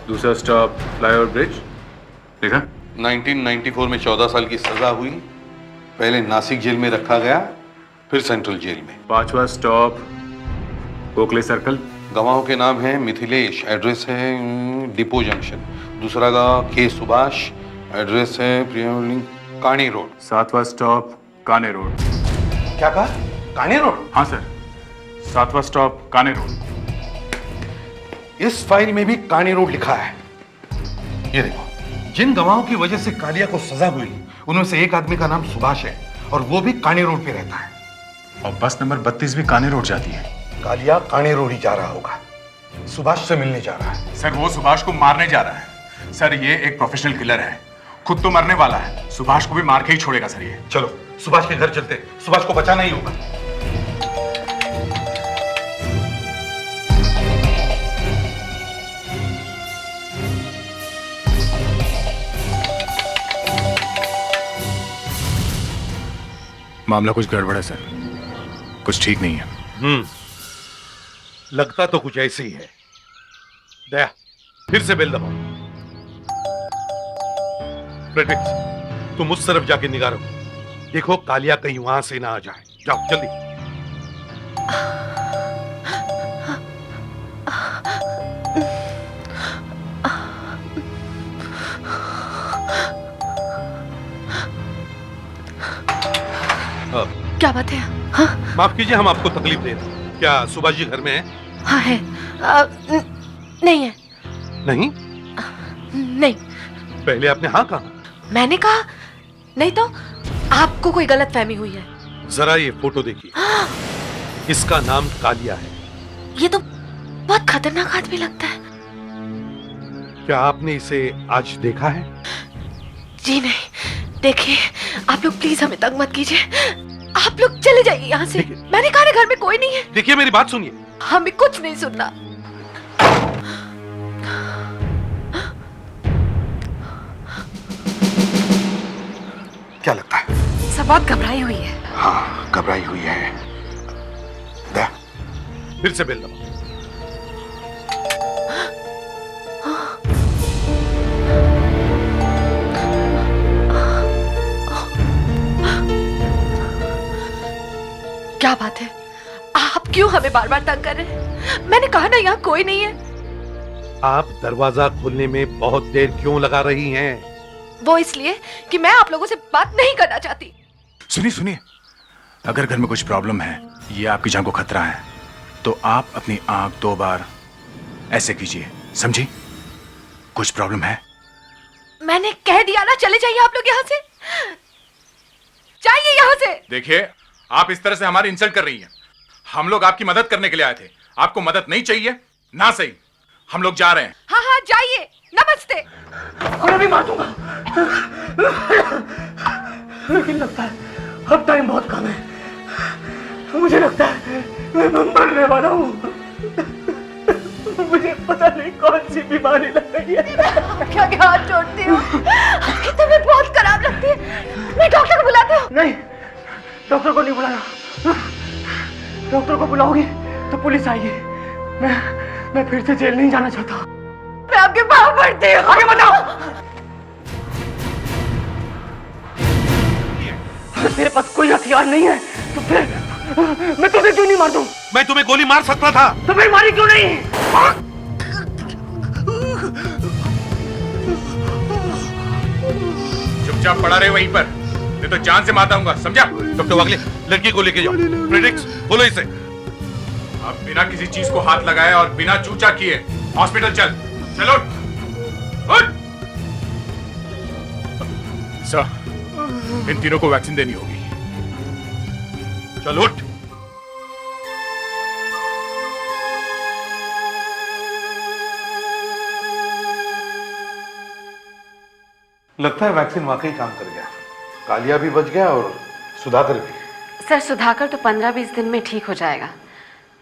दूसरा स्टॉप फ्लाईओवर ब्रिज, लिखा? 1994 में 14 साल की सजा हुई। पहले नासिक जेल में रखा गया, फिर सेंट्रल जेल में। 5वां स्टॉप ओकले सर्कल। गवाहों के नाम है मिथिलेश, एड्रेस है डिपो जंक्शन। दूसरा गांव के सुभाष, एड्रेस है कानी रोड। 7वां स्टॉप काने रोड। क्या कहा? कानी रोड? हाँ सर, 7वां स्टॉप काने रोड। इस फाइल में भी कानी रोड लिखा है। ये देखो, जिन गवाहों की वजह से कालिया को सजा हुई उनमें से एक आदमी का नाम सुभाष है और वो भी कानी रोड पे रहता है। और बस नंबर 32 भी काने रोड जाती है। कालिया कानी रोड ही जा रहा होगा, सुभाष से मिलने जा रहा है। सर, वो सुभाष को मारने जा रहा है। सर, ये एक प्रोफेशनल किलर है, खुद तो मरने वाला है, सुभाष को भी मार के ही छोड़ेगा सर ये। चलो सुभाष के घर चलते, सुभाष को बचाना ही होगा। मामला कुछ गड़बड़ है सर, कुछ ठीक नहीं है। लगता तो कुछ ऐसे ही है। दया, फिर से बेल दबाओ। फ्रेडरिक्स, तुम उस तरफ जाके निगाह रखो, देखो कालिया कहीं वहां से ना आ जाए। जाओ जल्दी। क्या बात है? हाँ? माफ कीजिए, हम आपको तकलीफ दे रहे हैं। क्या सुभाष जी घर में है? हाँ है। नहीं है। नहीं? नहीं। पहले आपने हाँ कहा। मैंने कहा नहीं तो आपको कोई गलत फहमी हुई है। जरा ये फोटो देखिए। इसका नाम कालिया है। ये तो बहुत खतरनाक आदमी लगता है। क्या आपने इसे आज देखा है? जी नहीं। देखिए, आप लोग प्लीज हमें तंग मत कीजिए। आप लोग चले जाइए यहाँ से। मैंने कहा घर में कोई नहीं है। देखिए मेरी बात सुनिए। हमें कुछ नहीं सुनना। क्या लगता है? सब बहुत घबराई हुई है। हाँ, घबराई हुई है। दया, फिर से बेल दबाओ। क्या बात है? आप क्यों हमें बार बार तंग कर रहे हैं? मैंने कहा ना यहाँ कोई नहीं है। आप दरवाजा खोलने में बहुत देर क्यों लगा रही हैं? वो इसलिए कि मैं आप लोगों से बात नहीं करना चाहती। सुनिए सुनिए, अगर घर में कुछ प्रॉब्लम है, ये आपकी जान को खतरा है, तो आप अपनी आंख 2 बार ऐसे कीजिए, समझी? कुछ प्रॉब्लम है? मैंने कह दिया ना, चले जाइए आप लोग यहाँ से, जाइए यहाँ से। देखिए, आप इस तरह से हमारी इंसल्ट कर रही हैं। हम लोग आपकी मदद करने के लिए आए थे। आपको मदद नहीं चाहिए ना, सही। हम लोग जा रहे हैं। हाँ हाँ जाइए, नमस्ते। उन्हें भी मार दूंगा, लेकिन लगता है अब टाइम बहुत कम है। मुझे लगता है मैं मरने वाला हूँ। मुझे पता नहीं कौन सी बीमारी लग गई है। क्या क्या हाथ जोड़ती हूँ, आपकी तबीयत बहुत खराब लगती है। मैं डॉक्टर को बुलाती हूँ। नहीं, डॉक्टर को नहीं बुलाना। डॉक्टर को बुलाओगी तो पुलिस आएगी। मैं फिर से जेल नहीं जाना चाहता। मैं आपके पाँव पड़ती हूँ। आगे बताओ। तेरे पास कोई हथियार नहीं है तो फिर मैं तुझे क्यों नहीं मार दूं? मैं तुम्हें गोली मार सकता था, तो फिर मारी क्यों नहीं? चुपचाप पड़ा रहे वहीं पर, नहीं तो जान से मार दूंगा, समझा? डॉक्टर वागले, लड़की को लेके जाओ। प्रेडिक्स, बोलो इसे। आप बिना किसी चीज को हाथ लगाए और बिना चूचा किए हॉस्पिटल चल। चलो उठ। सर, इन तीनों को वैक्सीन देनी होगी। चल उठ। लगता है वैक्सीन वाकई काम कर गया। कालिया भी बच गया और सुधाकर भी। सर, सुधाकर तो 15-20 दिन में ठीक हो जाएगा,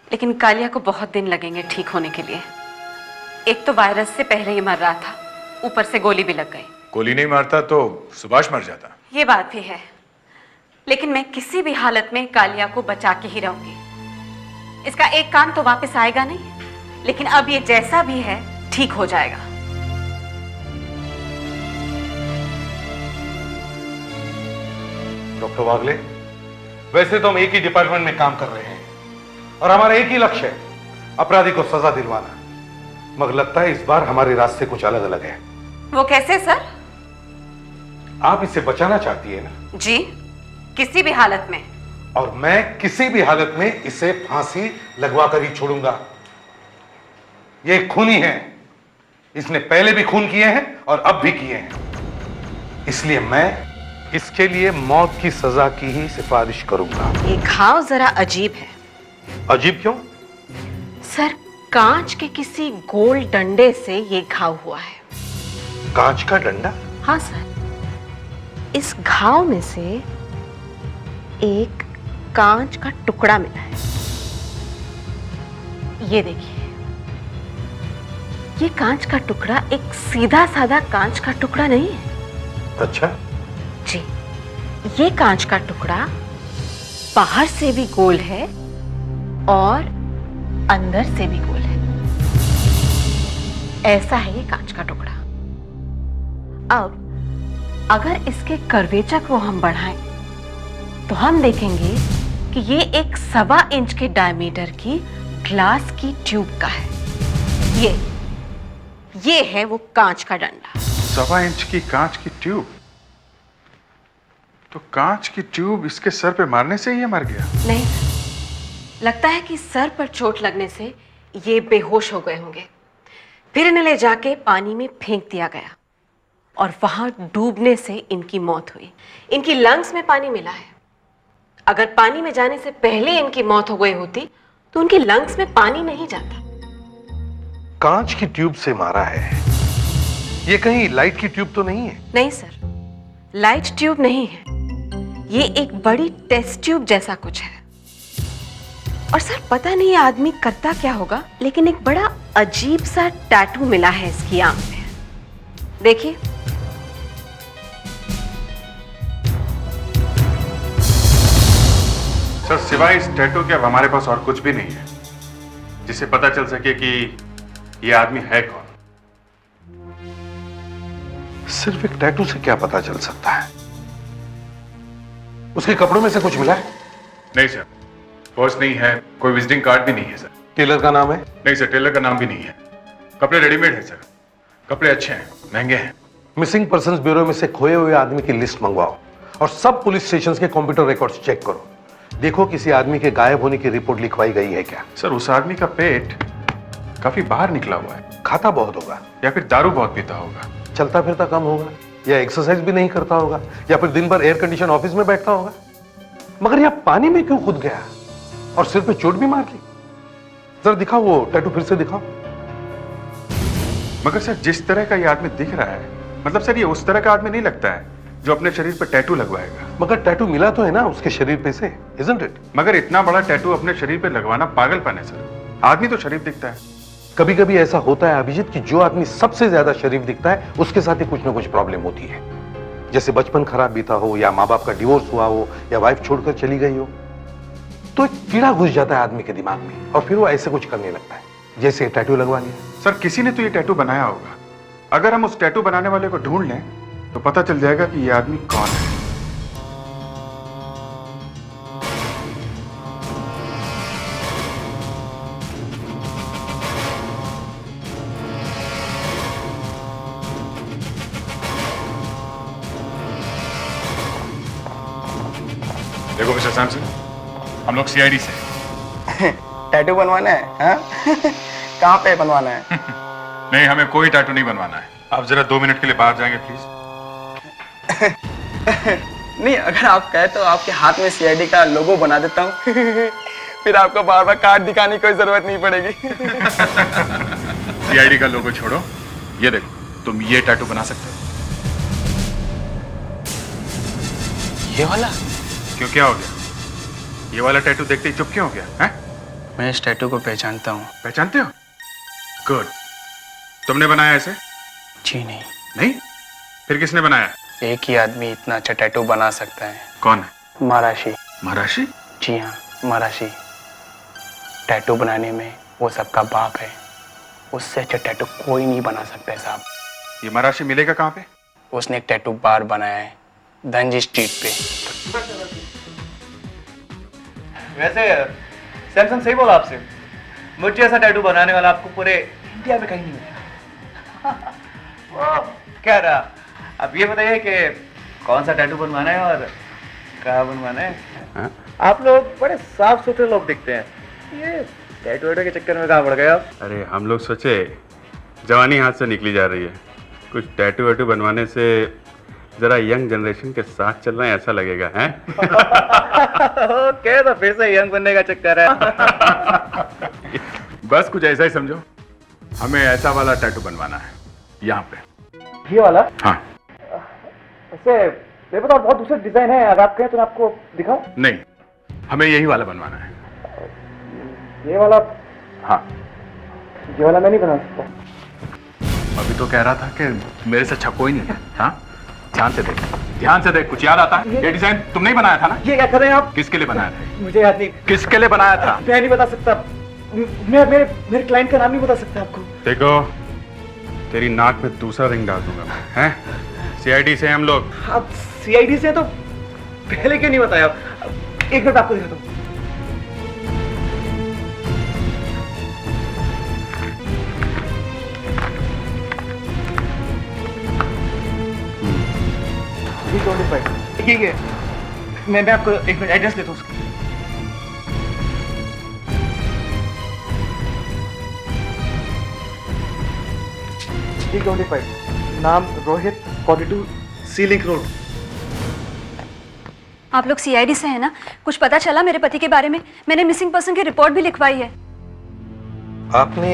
लेकिन कालिया को बहुत दिन लगेंगे ठीक होने के लिए। एक तो वायरस से पहले ही मर रहा था, ऊपर से गोली भी लग गई। गोली नहीं मारता तो सुभाष मर जाता। ये बात भी है, लेकिन मैं किसी भी हालत में कालिया को बचा के ही रहूंगी। इसका एक कान तो वापस आएगा नहीं, लेकिन अब ये जैसा भी है ठीक हो जाएगा। डॉक्टर वागले, वैसे तो हम एक ही डिपार्टमेंट में काम कर रहे हैं और हमारा एक ही लक्ष्य है, अपराधी को सजा दिलवाना। मगर लगता है इस बार हमारे रास्ते कुछ अलग अलग है। वो कैसे सर? आप इसे बचाना चाहती है ना? जी, किसी भी हालत में। और मैं किसी भी हालत में इसे फांसी लगवा कर ही छोड़ूंगा। ये एक खूनी है, इसने पहले भी खून किए हैं और अब भी किए हैं, इसलिए मैं इसके लिए मौत की सजा की ही सिफारिश करूंगा। ये घाव जरा अजीब है। अजीब क्यों? सर, कांच के किसी गोल डंडे से ये घाव हुआ है। कांच का डंडा? हाँ सर, इस घाव में से एक कांच का टुकड़ा मिला है। ये देखिए, ये कांच का टुकड़ा एक सीधा साधा कांच का टुकड़ा नहीं है। अच्छा जी, ये कांच का टुकड़ा बाहर से भी गोल है और अंदर से भी गोल है। ऐसा है ये कांच का टुकड़ा। अब अगर इसके कर्वेचर को हम बढ़ाएं तो हम देखेंगे कि ये एक 1.25 इंच के डायमीटर की ग्लास की ट्यूब का है। ये है वो कांच का डंडा। 1.25 इंच की कांच की ट्यूब? तो कांच की ट्यूब इसके सर पे मारने से ही ये मर गया? नहीं, लगता है कि सर पर चोट लगने से ये बेहोश हो गए होंगे। फिर इन्हें ले जाके पानी में फेंक दिया गया और वहां डूबने से इनकी मौत हुई। इनकी लंग्स में पानी मिला है। अगर पानी में जाने से पहले इनकी मौत हो गई होती तो उनकी लंग्स में पानी नहीं जाता। कांच की ट्यूब से मारा है, ये कहीं लाइट की ट्यूब तो नहीं है? नहीं सर, लाइट ट्यूब नहीं है, ये एक बड़ी टेस्ट ट्यूब जैसा कुछ है। और सर, पता नहीं ये आदमी करता क्या होगा, लेकिन एक बड़ा अजीब सा टैटू मिला है इसकी आंख में। देखिए, सर, सिवाय इस टैटू के अब हमारे पास और कुछ भी नहीं है जिससे पता चल सके कि ये आदमी है कौन। सिर्फ एक टैटू से क्या पता चल सकता है? उसके कपड़ों में से कुछ मिला है? नहीं सर, पर्स नहीं है, कोई विजिटिंग कार्ड भी नहीं है सर। टेलर का नाम है? नहीं सर, टेलर का नाम भी नहीं है। कपड़े रेडीमेड है सर, कपड़े अच्छे हैं, महंगे हैं। मिसिंग पर्संस ब्यूरो में से खोए हुए आदमी की लिस्ट मंगवाओ और सब पुलिस स्टेशंस के कंप्यूटर रिकॉर्ड्स चेक करो। देखो किसी आदमी के गायब होने की रिपोर्ट लिखवाई गई है क्या। सर उस आदमी का पेट काफी बाहर निकला हुआ है। खाता बहुत होगा या फिर दारू बहुत पीता होगा। चलता फिरता कम होगा या एक्सरसाइज भी नहीं करता होगा या फिर दिन भर एयर कंडीशन ऑफिस में बैठता होगा। मगर यह पानी में क्यों कूद गया और सिर पे चोट भी मार ली? जरा दिखाओ वो टैटू, फिर से दिखाओ। मगर सर जिस तरह का ये आदमी दिख रहा है, मतलब सर ये उस तरह का आदमी नहीं लगता है जो अपने शरीर पर टैटू लगवाएगा। मगर टैटू मिला तो है ना उसके शरीर पे से, isn't it? मगर इतना बड़ा टैटू अपने शरीर पे लगवाना पागलपन है सर। आदमी तो शरीफ दिखता है। कभी कभी ऐसा होता है अभिजीत कि जो आदमी सबसे ज्यादा शरीफ दिखता है उसके साथ ही कुछ ना कुछ प्रॉब्लम होती है। जैसे बचपन खराब बीता हो या माँ बाप का डिवोर्स हुआ हो या वाइफ छोड़कर चली गई हो, तो एक कीड़ा घुस जाता है आदमी के दिमाग में और फिर वो ऐसे कुछ करने लगता है, जैसे टैटू लगवा लिया। सर किसी ने तो ये टैटू बनाया होगा। अगर हम उस टैटू बनाने वाले को ढूंढ लें तो पता चल जाएगा कि ये आदमी कौन है। देखो मिस्टर सैमसन, हम लोग सीआईडी से। टैटू बनवाना है? हाँ? कहाँ पे बनवाना है? नहीं, हमें कोई टैटू नहीं बनवाना है। आप जरा 2 मिनट के लिए बाहर जाएंगे प्लीज। नहीं, अगर आप कहे तो आपके हाथ में सीआईडी का लोगो बना देता हूँ। फिर आपको बार बार कार्ड दिखाने की कोई जरूरत नहीं पड़ेगी। सीआईडी का लोगो छोड़ो, ये देखो, तुम ये टैटू बना सकते हो। ये वाला? क्यों, क्या हो गया? ये वाला टैटू देखते ही चुप क्यों हो गया है? मैं इस टैटू को पहचानता हूँ। पहचानते हो? गुड। तुमने बनाया ऐसे? जी नहीं। नहीं? फिर किसने बनाया? एक ही आदमी इतना अच्छा टैटू बना सकता है। कौन है? महाराशी। महाराशी? जी हाँ, महाराशी। टैटू बनाने में वो सबका बाप है। उससे अच्छा टैटू कोई नहीं बना सकता है साहब। ये महाराशी मिलेगा कहाँ पे? उसने एक टैटू बार बनाया है धनजी स्ट्रीट पे। वैसे सैमसंग सही बोला आपसे, मुझे ऐसा टैटू बनाने वाला आपको पूरे इंडिया में कहीं नहीं मिलेगा। क्या रहा, अब ये बताइए कि कौन सा टैटू बनवाना है और कहाँ बनवाना है? हाँ? आप लोग बड़े साफ सुथरे लोग दिखते हैं, ये टैटू वैटू के चक्कर में कहाँ पड़ गए आप? अरे हम लोग सोचे जवानी हाथ से निकली जा रही है, कुछ टैटू वैटू बनवाने से जरा यंग जनरेशन के साथ चलना ऐसा लगेगा हैं? ओके, तो फिर से यंग बनने का चक्कर है। बस कुछ ऐसा ही समझो। हमें ऐसा वाला टैटू बनवाना है यहाँ पे। ये वाला? हाँ। वैसे मेरे पास और बहुत दूसरे डिजाइन है, अगर आप कहें तो मैं आपको दिखाऊं? नहीं, हमें यही वाला बनवाना है। ये वाला? हाँ। ये वाला मैं नहीं बना सकता। अभी तो कह रहा था कि मेरे से अच्छा कोई नहीं है। हाँ, ध्यान से देख, ध्यान से देख, कुछ याद आता है? ये डिजाइन तुमने ही बनाया था ना? ये क्या कर रहे हैं आप? किसके लिए बनाया था? मुझे याद नहीं। किसके लिए बनाया था? मैं नहीं बता सकता। मैं मेरे क्लाइंट का नाम नहीं बता सकता आपको। देखो, तेरी नाक में दूसरा रिंग डाल दूंगा मैं, हैं? सीआईडी से हम लोग। आप सीआईडी से तो पहले क्यों नहीं बताया? एक मिनट आपको दिखाता हूँ। ये मैं आपको एक मिनट एड्रेस देता हूँ उसका। नाम रोहित, 42 सीलिंग रोड। आप लोग सीआईडी से हैं ना? कुछ पता चला मेरे पति के बारे में? मैंने मिसिंग पर्सन की रिपोर्ट भी लिखवाई है। आपने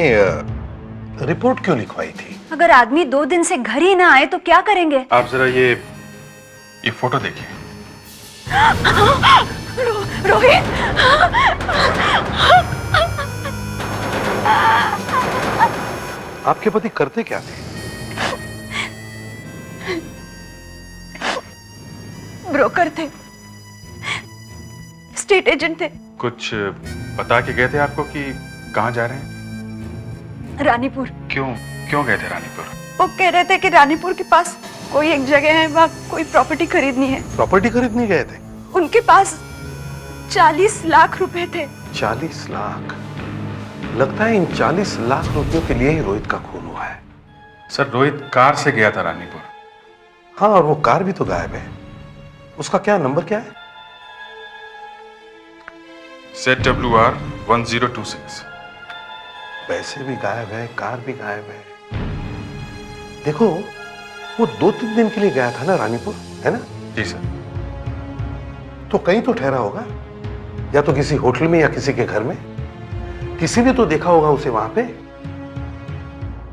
रिपोर्ट क्यों लिखवाई थी? अगर आदमी 2 दिन से घर ही ना आए तो क्या करेंगे? आप जरा ये फोटो देखिए। रोहित! आपके पति करते क्या थे? ब्रोकर थे, स्टेट एजेंट थे। कुछ बता के गए थे आपको कि कहाँ जा रहे हैं? रानीपुर। क्यों गए थे रानीपुर? वो कह रहे थे कि रानीपुर के पास कोई एक जगह है, वहाँ कोई प्रॉपर्टी खरीदनी है। प्रॉपर्टी खरीदने गए थे? उनके पास 40 लाख रुपए थे। 40 लाख? लगता है इन 40 लाख रुपयों के लिए ही रोहित का खून हुआ है। सर रोहित कार से गया था रानीपुर। हाँ, और वो कार भी तो गायब है। उसका क्या नंबर क्या है? ZWR 1026। पैसे भी गायब है, कार भी गायब है। देखो, वो 2-3 दिन के लिए गया था ना रानीपुर, है ना? जी सर। तो कहीं तो ठहरा होगा, या तो किसी होटल में या किसी के घर में। किसी ने तो देखा होगा उसे वहां पे।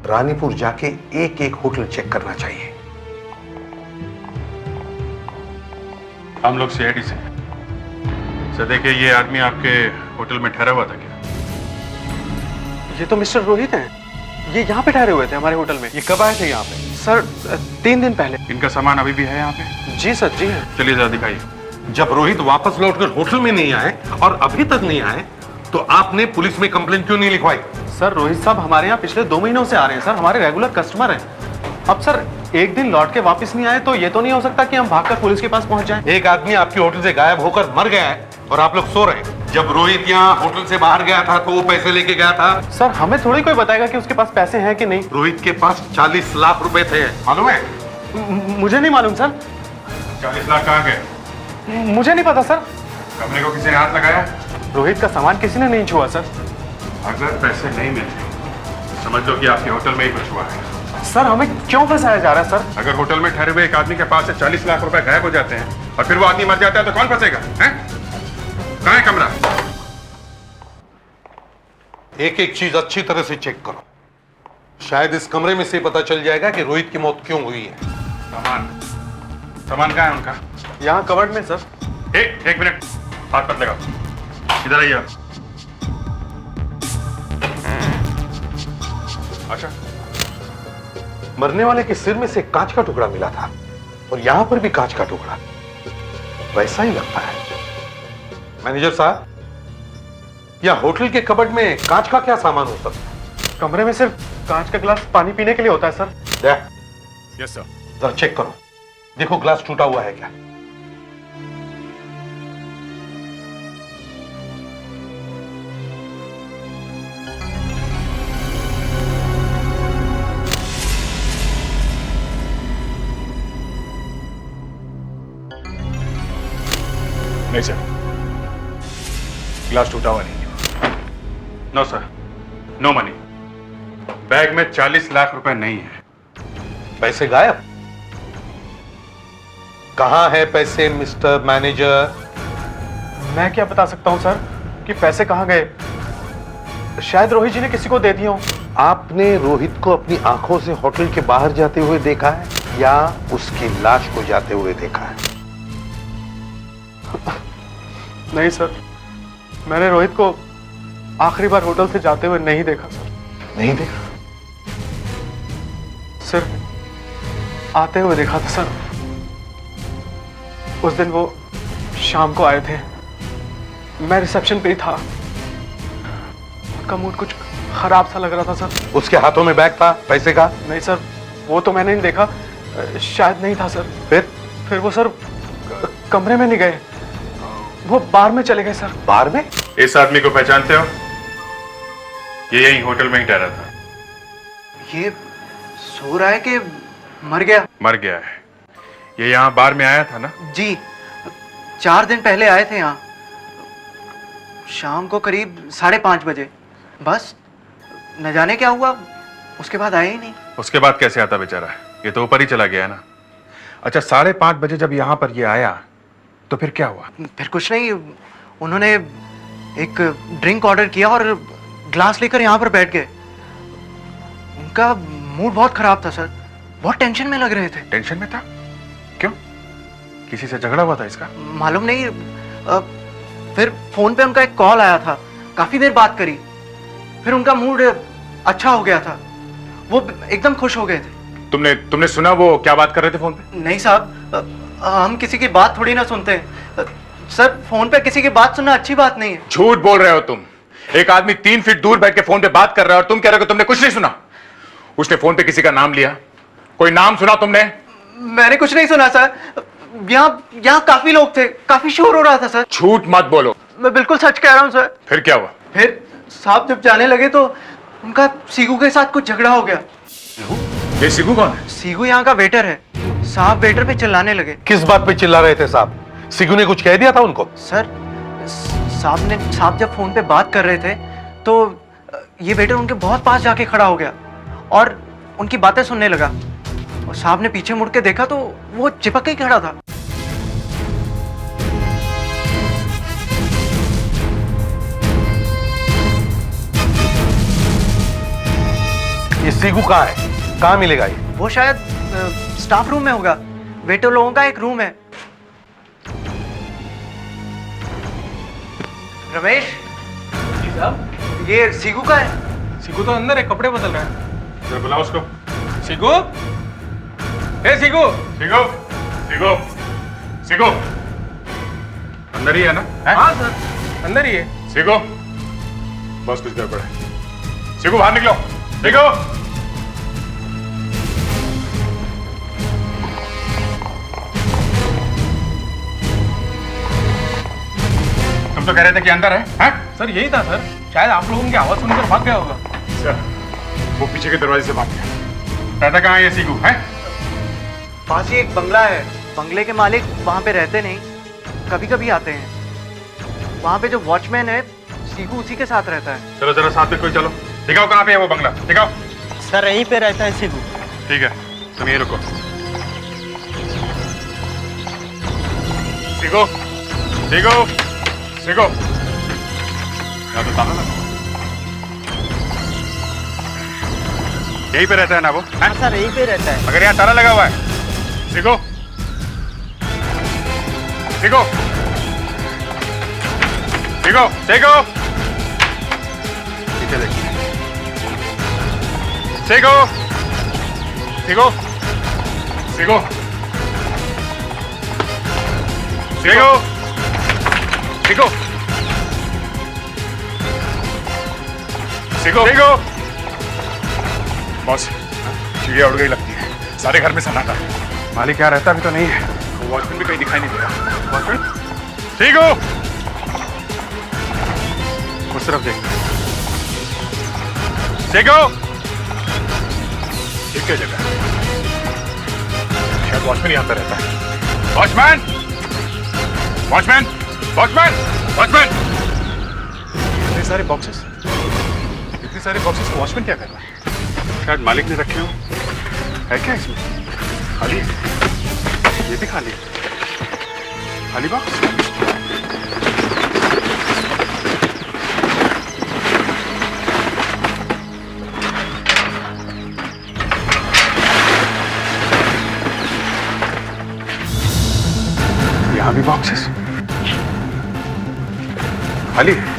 रानीपुर जाके एक एक होटल चेक करना चाहिए। हम लोग CID से। सर देखिए, ये आदमी आपके होटल में ठहरा हुआ था क्या? ये तो मिस्टर रोहित हैं। ये यहाँ पे ठहरे हुए थे हमारे होटल में। ये कब आए थे यहाँ पे? सर 3 दिन पहले। इनका सामान अभी भी है यहाँ पे? जी सर, जी है। चलिए जरा दिखाइए। जब रोहित वापस लौटकर होटल में नहीं आए और अभी तक नहीं आए, तो आपने पुलिस में कंप्लेंट क्यों नहीं लिखवाई? सर रोहित साहब हमारे यहाँ पिछले 2 महीनों से आ रहे हैं सर, हमारे रेगुलर कस्टमर हैं। अब सर एक दिन लौट के वापस नहीं आए तो ये तो नहीं हो सकता कि हम भागकर पुलिस के पास पहुंच जाएं। एक आदमी आपके होटल से गायब होकर मर गया है और आप लोग सो रहे हैं। जब रोहित यहाँ होटल से बाहर गया था तो वो पैसे लेके गया था। सर हमें थोड़ी कोई बताएगा कि उसके पास पैसे हैं कि नहीं। रोहित के पास 40 लाख रुपए थे, मालूम है? मुझे नहीं मालूम सर। 40 लाख कहाँ गए? मुझे नहीं पता सर। कमरे को किसी ने हाथ लगाया? रोहित का सामान किसी ने नहीं छुआ सर। अगर पैसे नहीं मिलते समझ लो कि आपके होटल में ही कुछ हुआ है। सर हमें क्यों फंसाया जा रहा है सर? अगर होटल में ठहरे हुए एक आदमी के पास से 40 लाख रुपए गायब हो जाते हैं और फिर वो आदमी मर जाता है तो कौन फंसेगा? हैं? कहाँ है कमरा? एक एक चीज अच्छी तरह से चेक करो। शायद इस कमरे में से पता चल जाएगा कि रोहित की मौत क्यों हुई है। सामान कहाँ है उनका? यहाँ कवर्ड में सर। एक मिनट, हाथ मत लगाओ, इधर आइए। अच्छा, मरने वाले के सिर में से कांच का टुकड़ा मिला था और यहां पर भी कांच का टुकड़ा। वैसा ही लगता है। मैनेजर साहब, या होटल के कबर्ड में कांच का क्या सामान हो सकता है? कमरे में सिर्फ कांच का गिलास पानी पीने के लिए होता है सर। Yes sir. जरा चेक करो, देखो ग्लास टूटा हुआ है क्या। नहीं सर, ग्लास टूटा हुआ नहीं है। No sir, no money. Bag में 40 लाख रुपए नहीं है। पैसे गायब? कहां है पैसे मिस्टर मैनेजर? मैं क्या बता सकता हूं सर कि पैसे कहां गए। शायद रोहित जी ने किसी को दे दिए हों। आपने रोहित को अपनी आंखों से होटल के बाहर जाते हुए देखा है या उसकी लाश को जाते हुए देखा है? नहीं सर, मैंने रोहित को आखिरी बार होटल से जाते हुए नहीं देखा सर। नहीं देखा? सिर्फ आते हुए देखा था सर। उस दिन वो शाम को आए थे, मैं रिसेप्शन पे ही था। उनका मूड कुछ खराब सा लग रहा था सर। उसके हाथों में बैग था पैसे का? नहीं सर, वो तो मैंने नहीं देखा, शायद नहीं था सर। फिर वो सर कमरे में नहीं गए, वो बार में चले गए सर। बार में? इस आदमी को पहचानते हो? ये यही होटल में ही ठहरा था। ये सो रहा है कि मर गया? मर गया है। ये यहाँ बार में आया था ना? जी, 4 दिन पहले आए थे यहाँ, शाम को करीब 5:30 बजे। बस न जाने क्या हुआ, उसके बाद आया ही नहीं। उसके बाद कैसे आता बेचारा? ये तो ऊपर ही चला गया ना। अच्छा, 5:30 बजे जब यहाँ पर ये आया तो फिर क्या हुआ? फिर कुछ नहीं, उन्होंने एक ड्रिंक ऑर्डर किया और ग्लास लेकर यहाँ पर बैठ गए। उनका मूड बहुत खराब था सर, बहुत टेंशन में लग रहे थे। टेंशन में था? क्यों? किसी से झगड़ा हुआ था इसका? मालूम नहीं। फिर फोन पे उनका एक कॉल आया था, काफी देर बात करी, फिर उनका मूड अच्छा हो गया था, वो एकदम खुश हो गए थे। तुमने सुना वो क्या बात कर रहे थे फोन पे? नहीं साहब, हम किसी की बात थोड़ी ना सुनते हैं सर। फोन पे किसी की बात सुनना अच्छी बात नहीं है। झूठ बोल रहे हो तुम। एक आदमी 3 फीट दूर बैठ के फोन पे बात कर रहा है और तुम कह रहे हो कि तुमने कुछ नहीं सुना। उसने फोन पे किसी का नाम लिया, कोई नाम सुना तुमने? मैंने कुछ नहीं सुना सर। यहाँ काफी लोग थे, काफी शोर हो रहा था सर। झूठ मत बोलो। मैं बिल्कुल सच कह रहा हूँ सर। फिर क्या हुआ? फिर साहब जब जाने लगे तो उनका सीगू के साथ कुछ झगड़ा हो गया। ये सीगू कौन है? सीगू यहाँ का वेटर है। साहब वेटर पे चिल्लाने लगे। किस बात पे चिल्ला रहे थे साहब? सिगू ने कुछ कह दिया था उनको? सर साहब जब फोन पे बात कर रहे थे तो ये वेटर उनके बहुत पास जाके खड़ा हो गया और उनकी बातें सुनने लगा। और साहब ने पीछे मुड़ के देखा तो वो चिपक के ही खड़ा था। ये सीगू कहाँ है? कहाँ मिलेगा ये? वो शायद स्टाफ रूम में होगा। वेटर लोगों का एक रूम है। रमेश जी साहब, ये सीगू का है। सीगू तो अंदर है, कपड़े बदल रहा है। जरा बुलाओ उसको। सीगू, ए सीगू, सीगू, सीगू, सीगू, अंदर ही है ना? हाँ सर, अंदर ही है। सीगू, बस कुछ गड़बड़ है। सीगू बाहर निकलो। सीगू, तुम तो कह रहे थे कि अंदर है? हाँ? सर यही था सर, शायद आप लोगों की आवाज सुनकर भाग गया होगा। सर, वो पीछे के दरवाजे से भाग गया। रहता कहाँ है ये सीगू? है पास ही एक बंगला है। बंगले के मालिक वहाँ पे रहते नहीं, कभी कभी आते हैं। वहाँ पे जो वॉचमैन है सीगू उसी के साथ रहता है। चलो जरा साथ में कोई चलो, दिखाओ कहाँ पे है वो बंगला, दिखाओ। सर यहीं पे रहता है सीगू। ठीक है, तुम यहीं रुको। सीगू, सीगू, सीगू, यहाँ तो ताला लगा। यहीं पे रहता है ना वो? हाँ सर यहीं पे रहता है। मगर यहाँ ताला लगा हुआ है। सीगू, सीगू, सीगू, सीगू, पीछे देखिए। सीगू, सीगू, सीगू, सीगू, सीगू, सीगू, सीगू। बॉस, चिड़िया उड़ गई लगती है। सारे घर में सन्नाटा है। मालिक यहाँ रहता भी तो नहीं है। वॉचमैन भी कहीं दिखाई नहीं दे रहा। वॉचमैन, सीगू, उस तरफ देख। सीगू, ये क्या जगह है? शायद वॉचमैन यहाँ पे रहता है। Watchman, watchman, watchman, watchman. इतने सारे बॉक्सेस, इतने सारे बॉक्सेस को वॉचमैन क्या कर रहा है? शायद मालिक ने रखे हो। है क्या इसमें? खाली है। ये भी खाली है। खाली बॉक्स। यहाँ भी बॉक्सेस खाली है।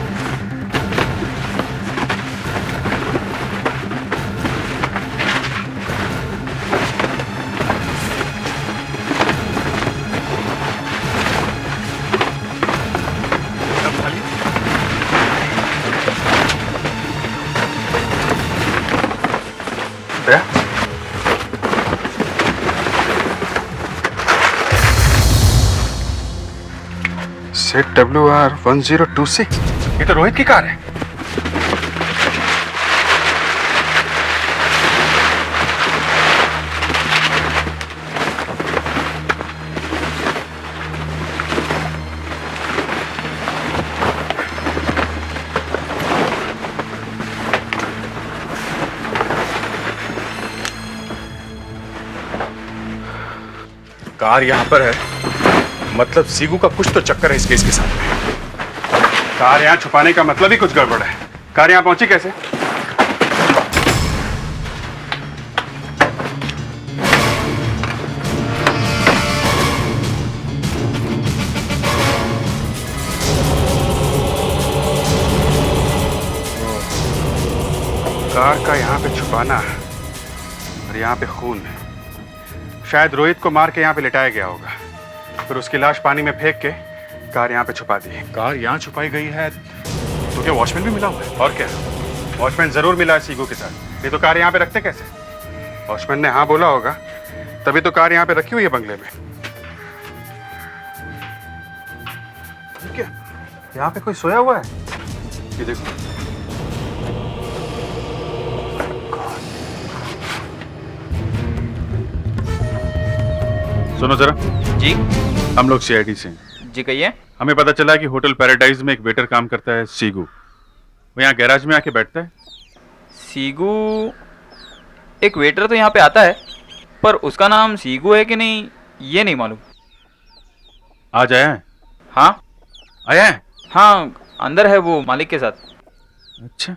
Set WR1026। ये तो रोहित की कार है। कार यहां पर है, मतलब सीगू का कुछ तो चक्कर है इस केस के साथ में। कार यहां छुपाने का मतलब ही कुछ गड़बड़ है। कार यहां पहुंची कैसे? कार का यहां पे छुपाना और यहां पे खून। शायद रोहित को मार के यहां पे लिटाया गया होगा, फिर उसकी लाश पानी में फेंक के कार यहाँ पे छुपा दी। कार यहाँ छुपाई गई है तो क्या वॉचमैन भी मिला हुआ है? और क्या, वॉचमैन जरूर मिला है सीगू के साथ। ये तो कार यहाँ पे रखते कैसे? वॉचमैन ने हाँ बोला होगा, तभी तो कार यहाँ पे रखी हुई है बंगले में। क्या यहाँ पे कोई सोया हुआ है? ये देखो। सुनो जरा। जी हम लोग सीआईडी से हैं। जी कहिए। हमें पता चला कि होटल पैराडाइज में एक वेटर काम करता है, सीगू। वो यहाँ गैराज में आके बैठता है। सीगू? एक वेटर तो यहाँ पे आता है, पर उसका नाम सीगू है कि नहीं ये नहीं मालूम। आज आया है? हाँ आया है? हाँ, अंदर है वो मालिक के साथ। अच्छा।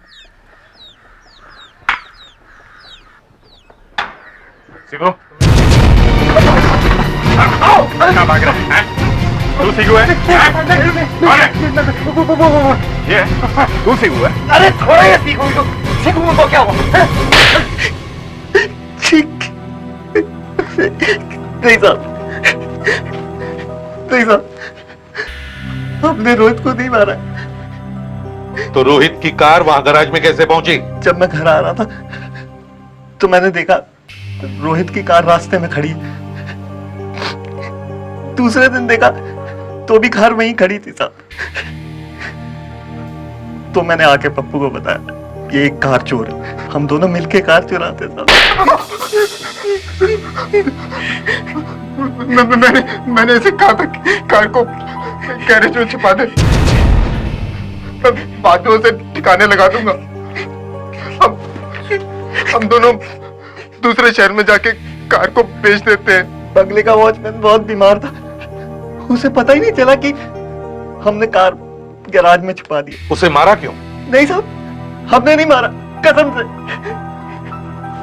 सीगू, कहाँ भाग रहा है? तू सीगू है? कौन है? ये तू सीगू है? अरे थोड़ा ये सीगू को क्या हुआ? नहीं साहब, नहीं साहब, हमने रोहित को नहीं मारा। तो रोहित की कार वहां गैराज में कैसे पहुंची? जब मैं घर आ रहा था तो मैंने देखा रोहित की कार रास्ते में खड़ी है। दूसरे दिन देखा तो भी कार वहीं खड़ी थी साहब। तो मैंने आके पप्पू को बताया ये एक कार चोर है, हम दोनों मिलके कार चुराते साहब। मैंने ऐसे कहा था कि कार को गैरेज में छिपा दे, बाद में उसे ठिकाने लगा दूंगा। हम दोनों दूसरे शहर में जाके कार को बेच देते हैं। बंगले का वॉचमैन बहुत बीमार था, उसे पता ही नहीं चला कि हमने कार गैराज में छुपा दी। उसे मारा क्यों? नहीं साहब, हमने नहीं मारा, कसम से।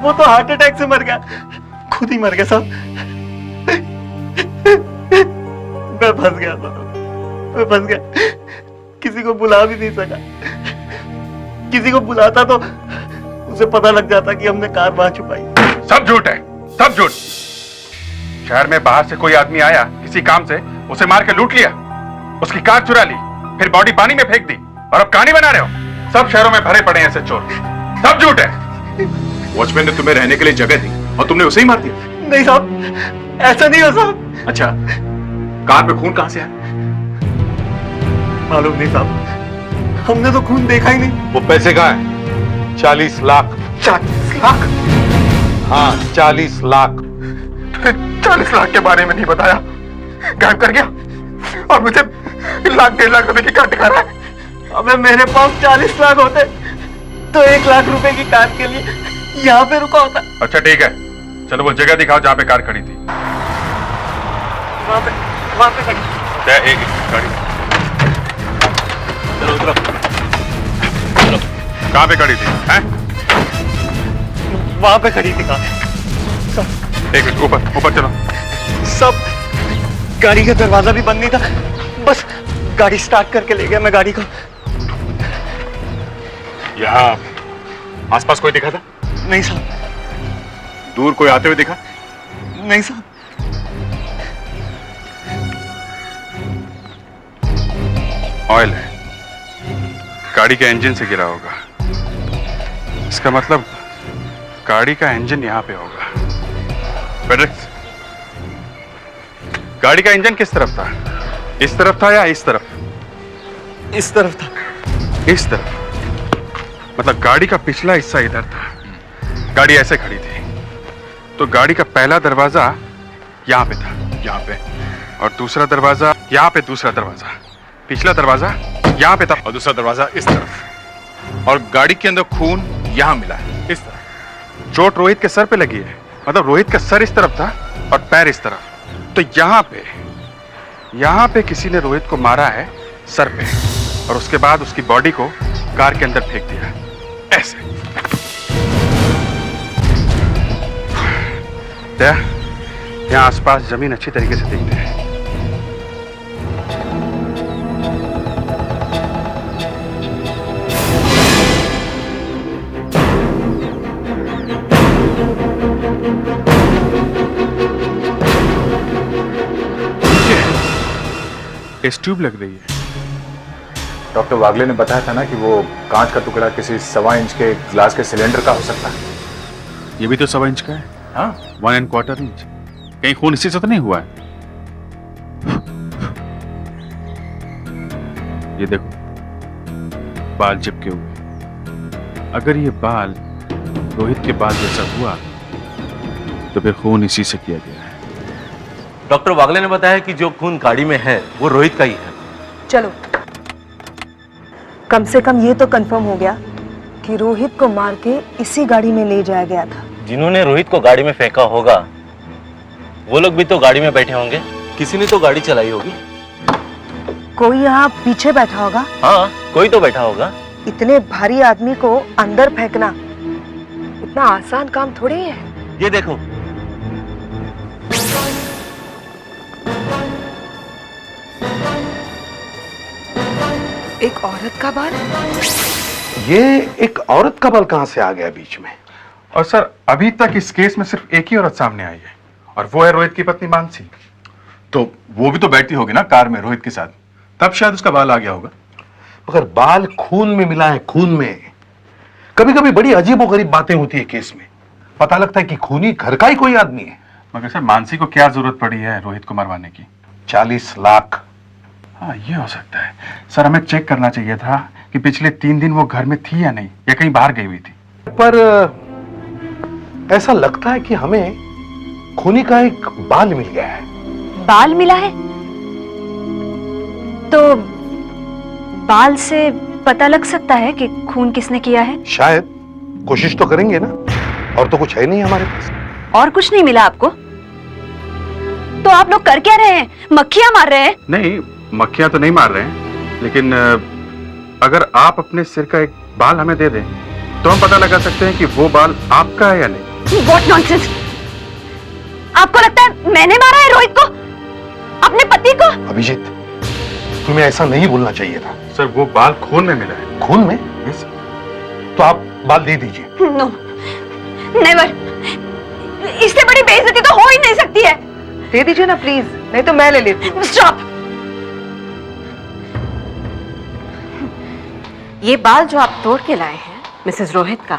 वो तो हार्ट अटैक से मर गया, खुद ही मर गया साहब। मैं फंस गया था, मैं फंस गया, किसी को बुला भी नहीं सका। किसी को बुलाता तो उसे पता लग जाता कि हमने कार वहां छुपाई। सब झूठ है, सब झूठ। शहर में बाहर से कोई आदमी आया किसी काम से, उसे मार के लूट लिया, उसकी कार चुरा ली, फिर बॉडी पानी में फेंक दी, और अब कहानी बना रहे हो। सब शहरों में भरे पड़े हैं ऐसे चोर। सब झूठ है। वॉचमैन ने तुम्हें रहने के लिए जगह दी और तुमने उसे ही मार दिया। नहीं साहब, ऐसा नहीं हो साहब। अच्छा, कार में खून कहां से आया? मालूम नहीं साहब, हमने तो खून देखा ही नहीं। वो पैसे कहाँ है? 40 लाख। 40 लाख? हाँ, 40 लाख। 40 लाख के बारे में नहीं बताया, गायब कर गया, और मुझे लाख 1.5 लाख रुपए की कार दिखा रहा है। अबे मेरे पास 40 लाख होते तो 1 लाख रुपए की कार के लिए यहाँ पे रुका होता। अच्छा ठीक है, चलो वो जगह दिखाओ जहां पे कार खड़ी थी। वहाँ पे खड़ी। एक गाड़ी। चलो उतरो। चलो, कहां पे खड़ी थी? हैं? वहाँ पे खड़ी थी कार। एक मिनट, ऊपर ऊपर चलो। सब गाड़ी का दरवाजा भी बंद नहीं था, बस गाड़ी स्टार्ट करके ले गया मैं गाड़ी को। यहाँ आसपास कोई दिखा था? नहीं साहब। दूर कोई आते हुए दिखा? नहीं साहब। ऑयल है, गाड़ी के इंजन से गिरा होगा। इसका मतलब गाड़ी का इंजन यहाँ पे होगा। फेडरिक्स, गाड़ी का इंजन किस तरफ था? इस तरफ था या इस तरफ? इस तरफ था। इस तरफ, मतलब गाड़ी का पिछला हिस्सा इधर था, गाड़ी ऐसे खड़ी थी, तो गाड़ी का पहला दरवाजा यहाँ पे था, यहाँ पे, और दूसरा दरवाजा यहाँ पे, दूसरा दरवाजा, पिछला दरवाजा यहाँ पे था और दूसरा दरवाजा इस तरफ, और गाड़ी के अंदर खून यहाँ मिला है इस तरफ। चोट रोहित के सर पे लगी है, मतलब रोहित का सर इस तरफ था और पैर इस तरफ, तो यहाँ पे किसी ने रोहित को मारा है सर पे, और उसके बाद उसकी बॉडी को कार के अंदर फेंक दिया ऐसे। यहाँ आसपास जमीन अच्छी तरीके से देखते हैं। इस ट्यूब लग रही है। डॉक्टर वागले ने बताया था ना कि वो कांच का टुकड़ा किसी 1.25 इंच के ग्लास के सिलेंडर का हो सकता है। ये भी तो 1.25 इंच का है। हाँ, 1¼ इंच। कहीं खून इसी से तो नहीं हुआ है? ये देखो, बाल चिपके हुए। अगर ये बाल रोहित के बाल जैसा हुआ तो फिर खून इसी से किया गया है। डॉक्टर वागले ने बताया कि जो खून गाड़ी में है वो रोहित का ही है। चलो, कम से कम ये तो कंफर्म हो गया कि रोहित को मार के इसी गाड़ी में ले जाया गया था। जिन्होंने रोहित को गाड़ी में फेंका होगा वो लोग भी तो गाड़ी में बैठे होंगे, किसी ने तो गाड़ी चलाई होगी। कोई यहाँ पीछे बैठा होगा। हाँ, कोई तो बैठा होगा। इतने भारी आदमी को अंदर फेंकना इतना आसान काम थोड़ी है। ये देखो, एक औरत का बाल। ये एक औरत का बाल कहां से आ गया बीच में? और सर, अभी तक इस केस में सिर्फ एक ही औरत सामने आई है, और वो है रोहित की पत्नी मानसी। तो वो भी तो बैठती होगी ना कार में रोहित के साथ, तब शायद उसका बाल आ गया होगा। मगर बाल खून में मिला है, खून में। कभी कभी बड़ी अजीबोगरीब बातें होती है केस में, पता लगता है कि खूनी घर का ही कोई आदमी है। मगर सर, मानसी को क्या जरूरत पड़ी है रोहित को मरवाने की? 40 लाख। हाँ, ये हो सकता है। सर, हमें चेक करना चाहिए था कि पिछले 3 दिन वो घर में थी या नहीं, या कहीं बाहर गई हुई थी। पर ऐसा लगता है कि हमें खूनी का एक बाल मिल गया है। बाल मिला है? तो बाल से पता लग सकता है कि खून किसने किया है? शायद। कोशिश तो करेंगे ना, और तो कुछ है नहीं हमारे पास। और कुछ नहीं मिला आपको? तो आप लोग कर क्या रहे हैं? मक्खियां मार रहे हैं? नहीं, मक्खियां तो नहीं मार रहे हैं, लेकिन अगर आप अपने सिर का एक बाल हमें दे दें तो हम पता लगा सकते हैं कि वो बाल आपका है या नहीं। What nonsense! आपको लगता है मैंने मारा है रोहित को, अपने पति को? अभिजीत, तुम्हें ऐसा नहीं बोलना चाहिए था। सर, वो बाल खून में मिला है। खून में? यस। तो आप बाल दे दीजिए। No, never. इससे बड़ी बेइज्जती तो हो ही नहीं सकती है। दे दीजिए ना प्लीज, नहीं तो मैं ले लेती हूँ। स्टॉप। ये बाल जो आप तोड़ के लाए हैं मिसेस रोहित का,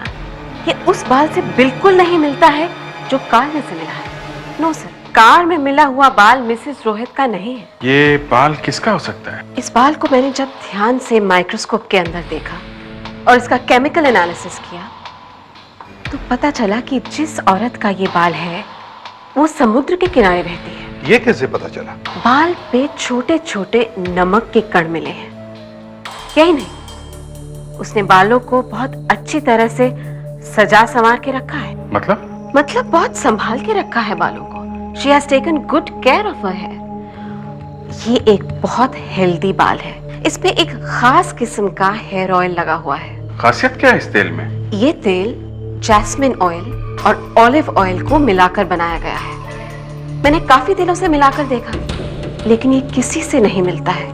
ये उस बाल से बिल्कुल नहीं मिलता है जो कार में से मिला है। नो सर, कार में मिला हुआ बाल मिसेस रोहित का नहीं है। ये बाल किसका हो सकता है? इस बाल को मैंने जब ध्यान से माइक्रोस्कोप के अंदर देखा और इसका केमिकल एनालिसिस किया तो पता चला कि जिस औरत का ये बाल है वो समुद्र के किनारे रहती है। ये कैसे पता चला? बाल पे छोटे छोटे नमक के कण मिले हैं। यही नहीं, उसने बालों को बहुत अच्छी तरह से सजा संवार के रखा है। मतलब बहुत संभाल के रखा है बालों को। She has taken good care of her hair। ये एक बहुत हेल्दी बाल है। इस पे एक खास किस्म का हेयर ऑयल लगा हुआ है। खासियत क्या है इस तेल में? ये तेल जैस्मिन ऑयल और ऑलिव ऑयल को मिलाकर बनाया गया है। मैंने काफी तेलों से मिलाकर देखा, लेकिन ये किसी से नहीं मिलता है।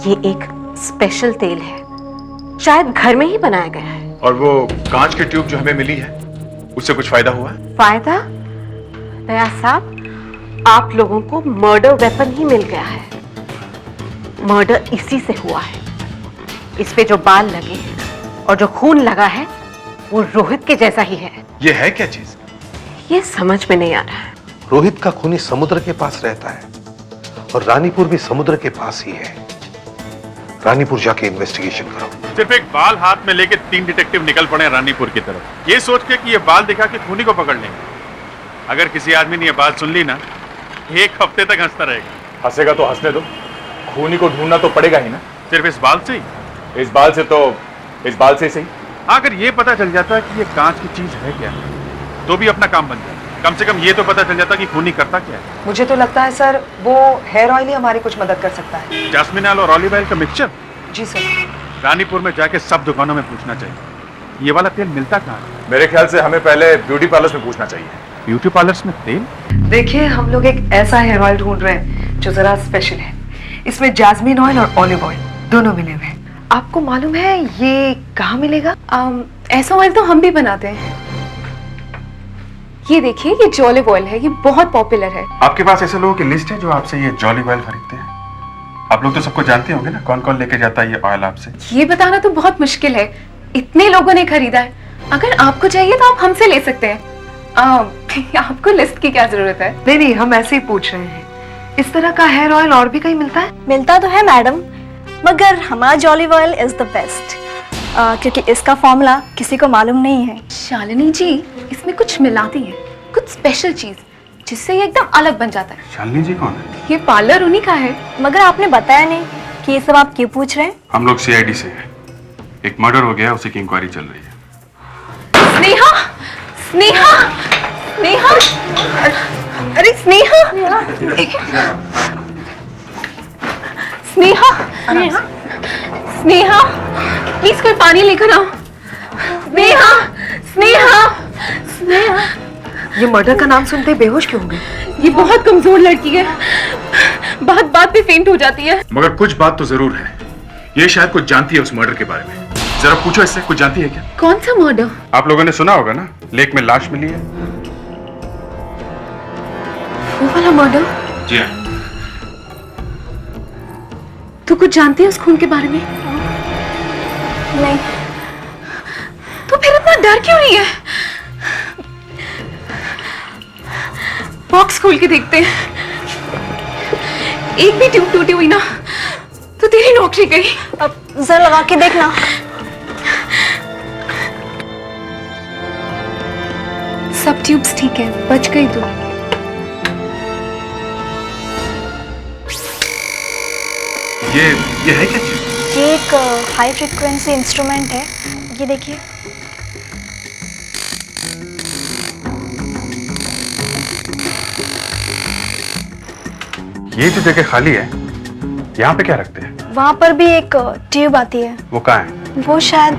ये एक स्पेशल तेल है, शायद घर में ही बनाया गया है। और वो कांच की ट्यूब जो हमें मिली है, उससे कुछ फायदा हुआ? फायदा? दया साहब, आप लोगों को मर्डर वेपन ही मिल गया है। मर्डर इसी से हुआ है। इस पे जो बाल लगे हैं और जो खून लगा है वो रोहित के जैसा ही है। ये है क्या चीज? ये समझ में नहीं आ रहा है। रोहित का खूनी समुद्र के पास रहता है और रानीपुर भी समुद्र के पास ही है। रानीपुर जाके इन्वेस्टिगेशन करो। सिर्फ एक बाल हाथ में लेके 3 डिटेक्टिव निकल पड़े रानीपुर की तरफ, ये सोच के कि ये बाल दिखा के खूनी को पकड़ लेंगे। अगर किसी आदमी ने ये बात सुन ली ना, 1 हफ्ते तक हंसता रहेगा। हंसेगा तो हंसने दो, खूनी को ढूंढना तो पड़ेगा ही ना। सिर्फ इस बाल से ही? इस बाल से सही। अगर ये पता चल जाता कि ये कांच की चीज है क्या, तो भी अपना काम बन जाता। कम से कम ये तो पता चल जाता कि खूनी करता क्या है। मुझे तो लगता है सर, वो हेयर ऑयल ही हमारी कुछ मदद कर सकता है। जैस्मिन ऑयल और ऑलिव ऑयल का मिक्सचर? जी सर। रानीपुर में जाके सब दुकानों में पूछना चाहिए ये वाला तेल मिलता कहाँ है। मेरे ख्याल से हमें पहले ब्यूटी पार्लर्स में पूछना चाहिए। ब्यूटी पार्लर्स में तेल? देखिए, हम लोग एक ऐसा हेयर ऑयल ढूंढ रहे हैं जो जरा स्पेशल है। इसमें जैस्मिन ऑयल और ऑलिव ऑयल दोनों मिले हुए हैं। आपको मालूम है ये कहाँ मिलेगा? ऐसा ऑयल तो हम भी बनाते हैं। ये देखिए, ये जॉलिव ऑयल है, ये बहुत पॉपुलर है। आपके पास ऐसे लोगों की लिस्ट है जो आपसे ये जॉली ऑयल खरीदते हैं? आप लोग तो सबको जानते होंगे ना, कौन कौन लेके जाता है ये ऑयल आपसे? ये बताना तो बहुत मुश्किल है, इतने लोगों ने खरीदा है। अगर आपको चाहिए तो आप हमसे ले सकते हैं। आपको लिस्ट की क्या जरूरत है? नहीं, हम ऐसे ही पूछ रहे हैं। इस तरह का हेयर ऑयल और भी कहीं मिलता है? मिलता तो है मैडम, मगर हमारा jolly oil is the best, क्योंकि इसका फॉर्मूला किसी को मालूम नहीं है। शालिनी जी इसमें कुछ मिलाती है, कुछ स्पेशल चीज, जिससे ये एकदम अलग बन जाता है। शालिनी जी कौन है? ये पार्लर उन्हीं का है। मगर आपने बताया नहीं कि ये सब आप क्यों पूछ रहे हैं? हम लोग सीआईडी से हैं। एक मर्डर हो गया, उसी की इंक्वायरी चल रही है। स्नेहा, स्नेहा, स्नेहा, अरे स्नेहा, स्नेहा, स्नेहा, स्नेहा, प्लीज कोई पानी लेकर आओ। स्नेहा, स्नेहा, स्नेहा। ये मर्डर का नाम सुनते ही बेहोश क्यों हो गए? ये बहुत कमजोर लड़की है, बात बात पे फेंट हो जाती है। मगर कुछ बात तो जरूर है, ये शायद कुछ जानती है उस मर्डर के बारे में। जरा पूछो इससे, कुछ जानती है क्या? कौन सा मर्डर? आप लोगों ने सुना होगा ना, लेक में लाश मिली है। वो वाला मर्डर? जी हाँ। तू कुछ जानती है उस खून के बारे में? नहीं। तो फिर इतना डर क्यों रही है? बॉक्स खोल के देखते हैं। एक भी ट्यूब टूटी हुई ना तो तेरी नौकरी गई। अब जरा लगा के देखना। सब ट्यूब्स ठीक है, बच गई तू। ये है क्या चीज? ये एक हाई फ्रीक्वेंसी इंस्ट्रूमेंट है, ये देखिए। ये जो जगह खाली है, यहाँ पे क्या रखते हैं? वहाँ पर भी एक ट्यूब आती है। वो कहाँ है? वो शायद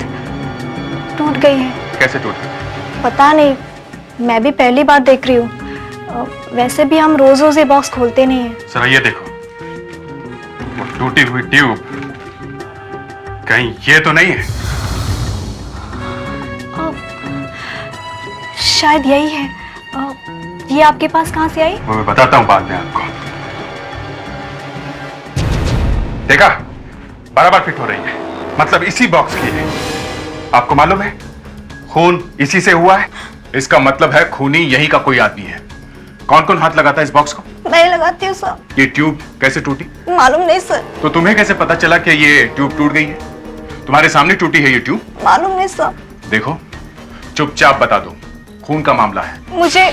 टूट गई है। कैसे टूट गई? पता नहीं, मैं भी पहली बार देख रही हूँ। वैसे भी हम रोज रोज ये बॉक्स खोलते नहीं हैं। जरा ये देखो, वो टूटी हुई ट्यूब, कहीं ये तो नहीं है? शायद यही है। ये आपके पास कहाँ से आई? वो मैं बताता हूँ बाद में आपको। देखा, बराबर फिट हो रही है, मतलब इसी बॉक्स की है। आपको मालूम है, खून इसी से हुआ है। इसका मतलब है खूनी यही का कोई आदमी है। कौन कौन हाथ लगाता है इस बॉक्स को? मैं लगाती हूँ सर। ये ट्यूब कैसे टूटी? मालूम नहीं सर। तो तुम्हें कैसे पता चला कि ये ट्यूब टूट गई है? तुम्हारे सामने टूटी है ये ट्यूब? मालूम नहीं सर। देखो, चुपचाप बता दो, खून का मामला है। मुझे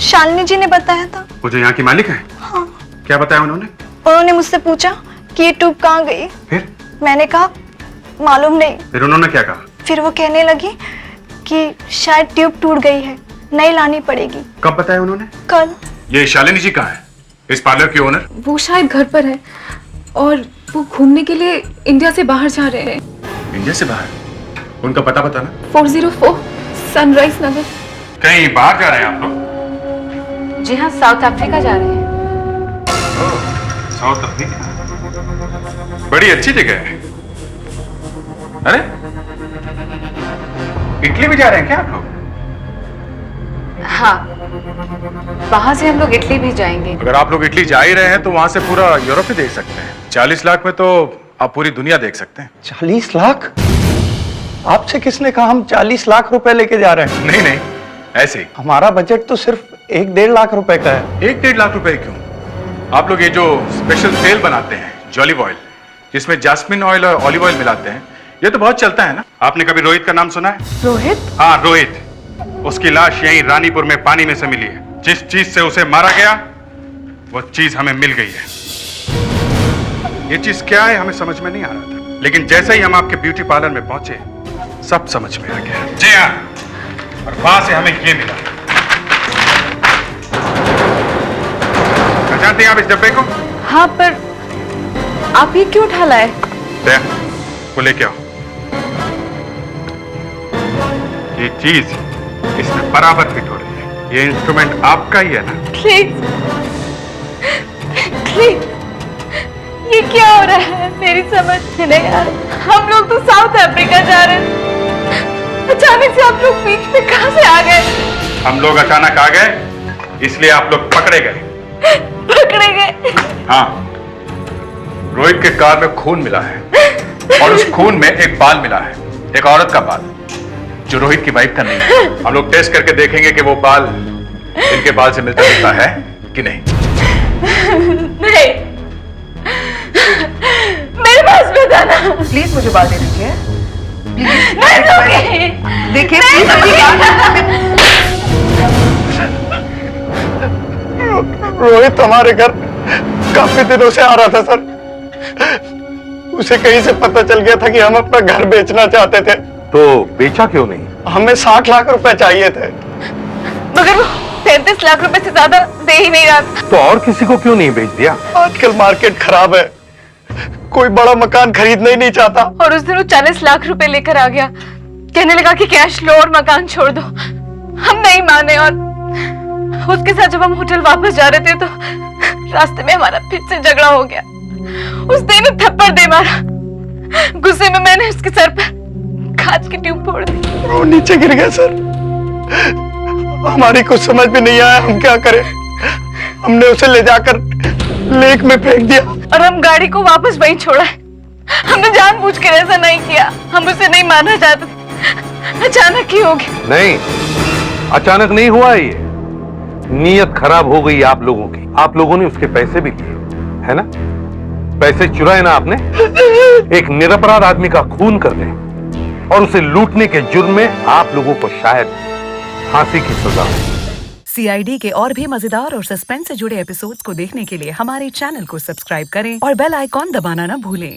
शालिनी जी ने बताया था। वो जो यहाँ की मालिक है? हाँ। क्या बताया उन्होंने? उन्होंने मुझसे पूछा कि ये ट्यूब कहाँ गई। फिर? मैंने कहा मालूम नहीं। फिर उन्होंने क्या कहा? फिर वो कहने लगी कि शायद ट्यूब टूट गई है, नई लानी पड़ेगी। कब बताया उन्होंने? कल। ये शालिनी जी कहाँ है, इस पार्लर की ओनर? वो शायद घर पर है और वो घूमने के लिए इंडिया से बाहर जा रहे हैं। इंडिया से बाहर? उनका पता बताना। 404 सनराइज नगर। कहीं बाहर जा रहे हैं आप लोग? जी हाँ, साउथ अफ्रीका जा रहे हैं। साउथ अफ्रीका, बड़ी अच्छी जगह है। अरे, इटली भी जा रहे हैं क्या आप लोग? हाँ, वहां से हम लोग इटली भी जाएंगे। अगर आप लोग इटली जा ही रहे हैं तो वहां से पूरा यूरोप ही देख सकते हैं। 40 लाख में तो आप पूरी दुनिया देख सकते हैं। 40 लाख? आपसे किसने कहा हम 40 लाख रुपए लेके जा रहे हैं? नहीं नहीं, ऐसे ही। हमारा बजट तो सिर्फ 1-1.5 लाख रुपए का है। 1-1.5 लाख रुपए क्यों? आप लोग ये जो स्पेशल तेल बनाते हैं, जॉली ऑयल, जिसमें जैस्मिन ऑयल और ऑलिव ऑयल मिलाते हैं, ये तो बहुत चलता है ना। आपने कभी रोहित का नाम सुना है? रोहित? हाँ, रोहित। उसकी लाश यहीं रानीपुर में पानी में से मिली है। जिस चीज से उसे मारा गया, वो चीज हमें मिल गई है। ये चीज क्या है हमें समझ में नहीं आ रहा था, लेकिन जैसे ही हम आपके ब्यूटी पार्लर में पहुंचे, सब समझ में आ गया। जी हाँ, और वहां से हमें ये मिला। जानते हैं आप इस डब्बे को? हाँ, पर आप ये क्यों उठा लाए? वो लेके आओ। ये चीज इसमें बराबर फिट हो रही है। ये इंस्ट्रूमेंट आपका ही है ना? प्लीज, प्लीज, ये क्या हो रहा है? मेरी समझ नहीं आ रही। हम लोग तो साउथ अफ्रीका जा रहे हैं, अचानक से आप लोग बीच में कहां से आ गए? हम लोग अचानक आ गए, इसलिए आप लोग पकड़े गए। पकड़े गए? हाँ, रोहित के कार में खून मिला है और उस खून में एक बाल मिला है, एक औरत का बाल, जो रोहित की वाइफ का नहीं है। हम लोग टेस्ट करके देखेंगे कि वो बाल इनके बाल से मिलता जुलता है कि नहीं। नहीं, मेरे बस बताना। प्लीज मुझे बाल दे दीजिए। नहीं दूंगी। देखिए नहीं रोहित हमारे घर काफी दिनों से आ रहा था सर। उसे कहीं से पता चल गया था कि हम अपना घर बेचना चाहते थे। तो बेचा क्यों नहीं? हमें 60 लाख रुपए चाहिए थे। मगर वो 33 लाख रुपए से ज्यादा दे ही नहीं रहा। तो और किसी को क्यों नहीं बेच दिया? आजकल मार्केट खराब है, कोई बड़ा मकान खरीदना ही नहीं चाहता। और उस दिन वो 40 लाख रुपए लेकर आ गया, कहने लगा कि कैश लो और मकान छोड़ दो। हम नहीं माने और उसके साथ जब हम होटल वापस जा रहे थे तो रास्ते में हमारा फिर से झगड़ा हो गया। उसने ने थप्पड़ दे मारा। गुस्से में मैंने उसके सर पर कांच की ट्यूब फोड़ दी। वो नीचे गिर गया सर। हमारी कुछ समझ में नहीं आया हम क्या करें। हमने उसे ले जाकर लेक में फेंक दिया और हम गाड़ी को वापस वहीं छोड़ा है। हमने जानबूझकर ऐसा नहीं किया, हम उसे नहीं मारना चाहते थे। अचानक ही हो गया। नहीं, अचानक नहीं हुआ ये। नीयत खराब हो गई आप लोगों की। आप लोगों ने उसके पैसे भी लिए, है ना? पैसे चुराए ना आपने। एक निरपराध आदमी का खून कर दें और उसे लूटने के जुर्म में आप लोगों को शायद फांसी की सजा हो। CID के और भी मजेदार और सस्पेंस से जुड़े एपिसोड्स को देखने के लिए हमारे चैनल को सब्सक्राइब करें और बेल आइकॉन दबाना ना भूलें।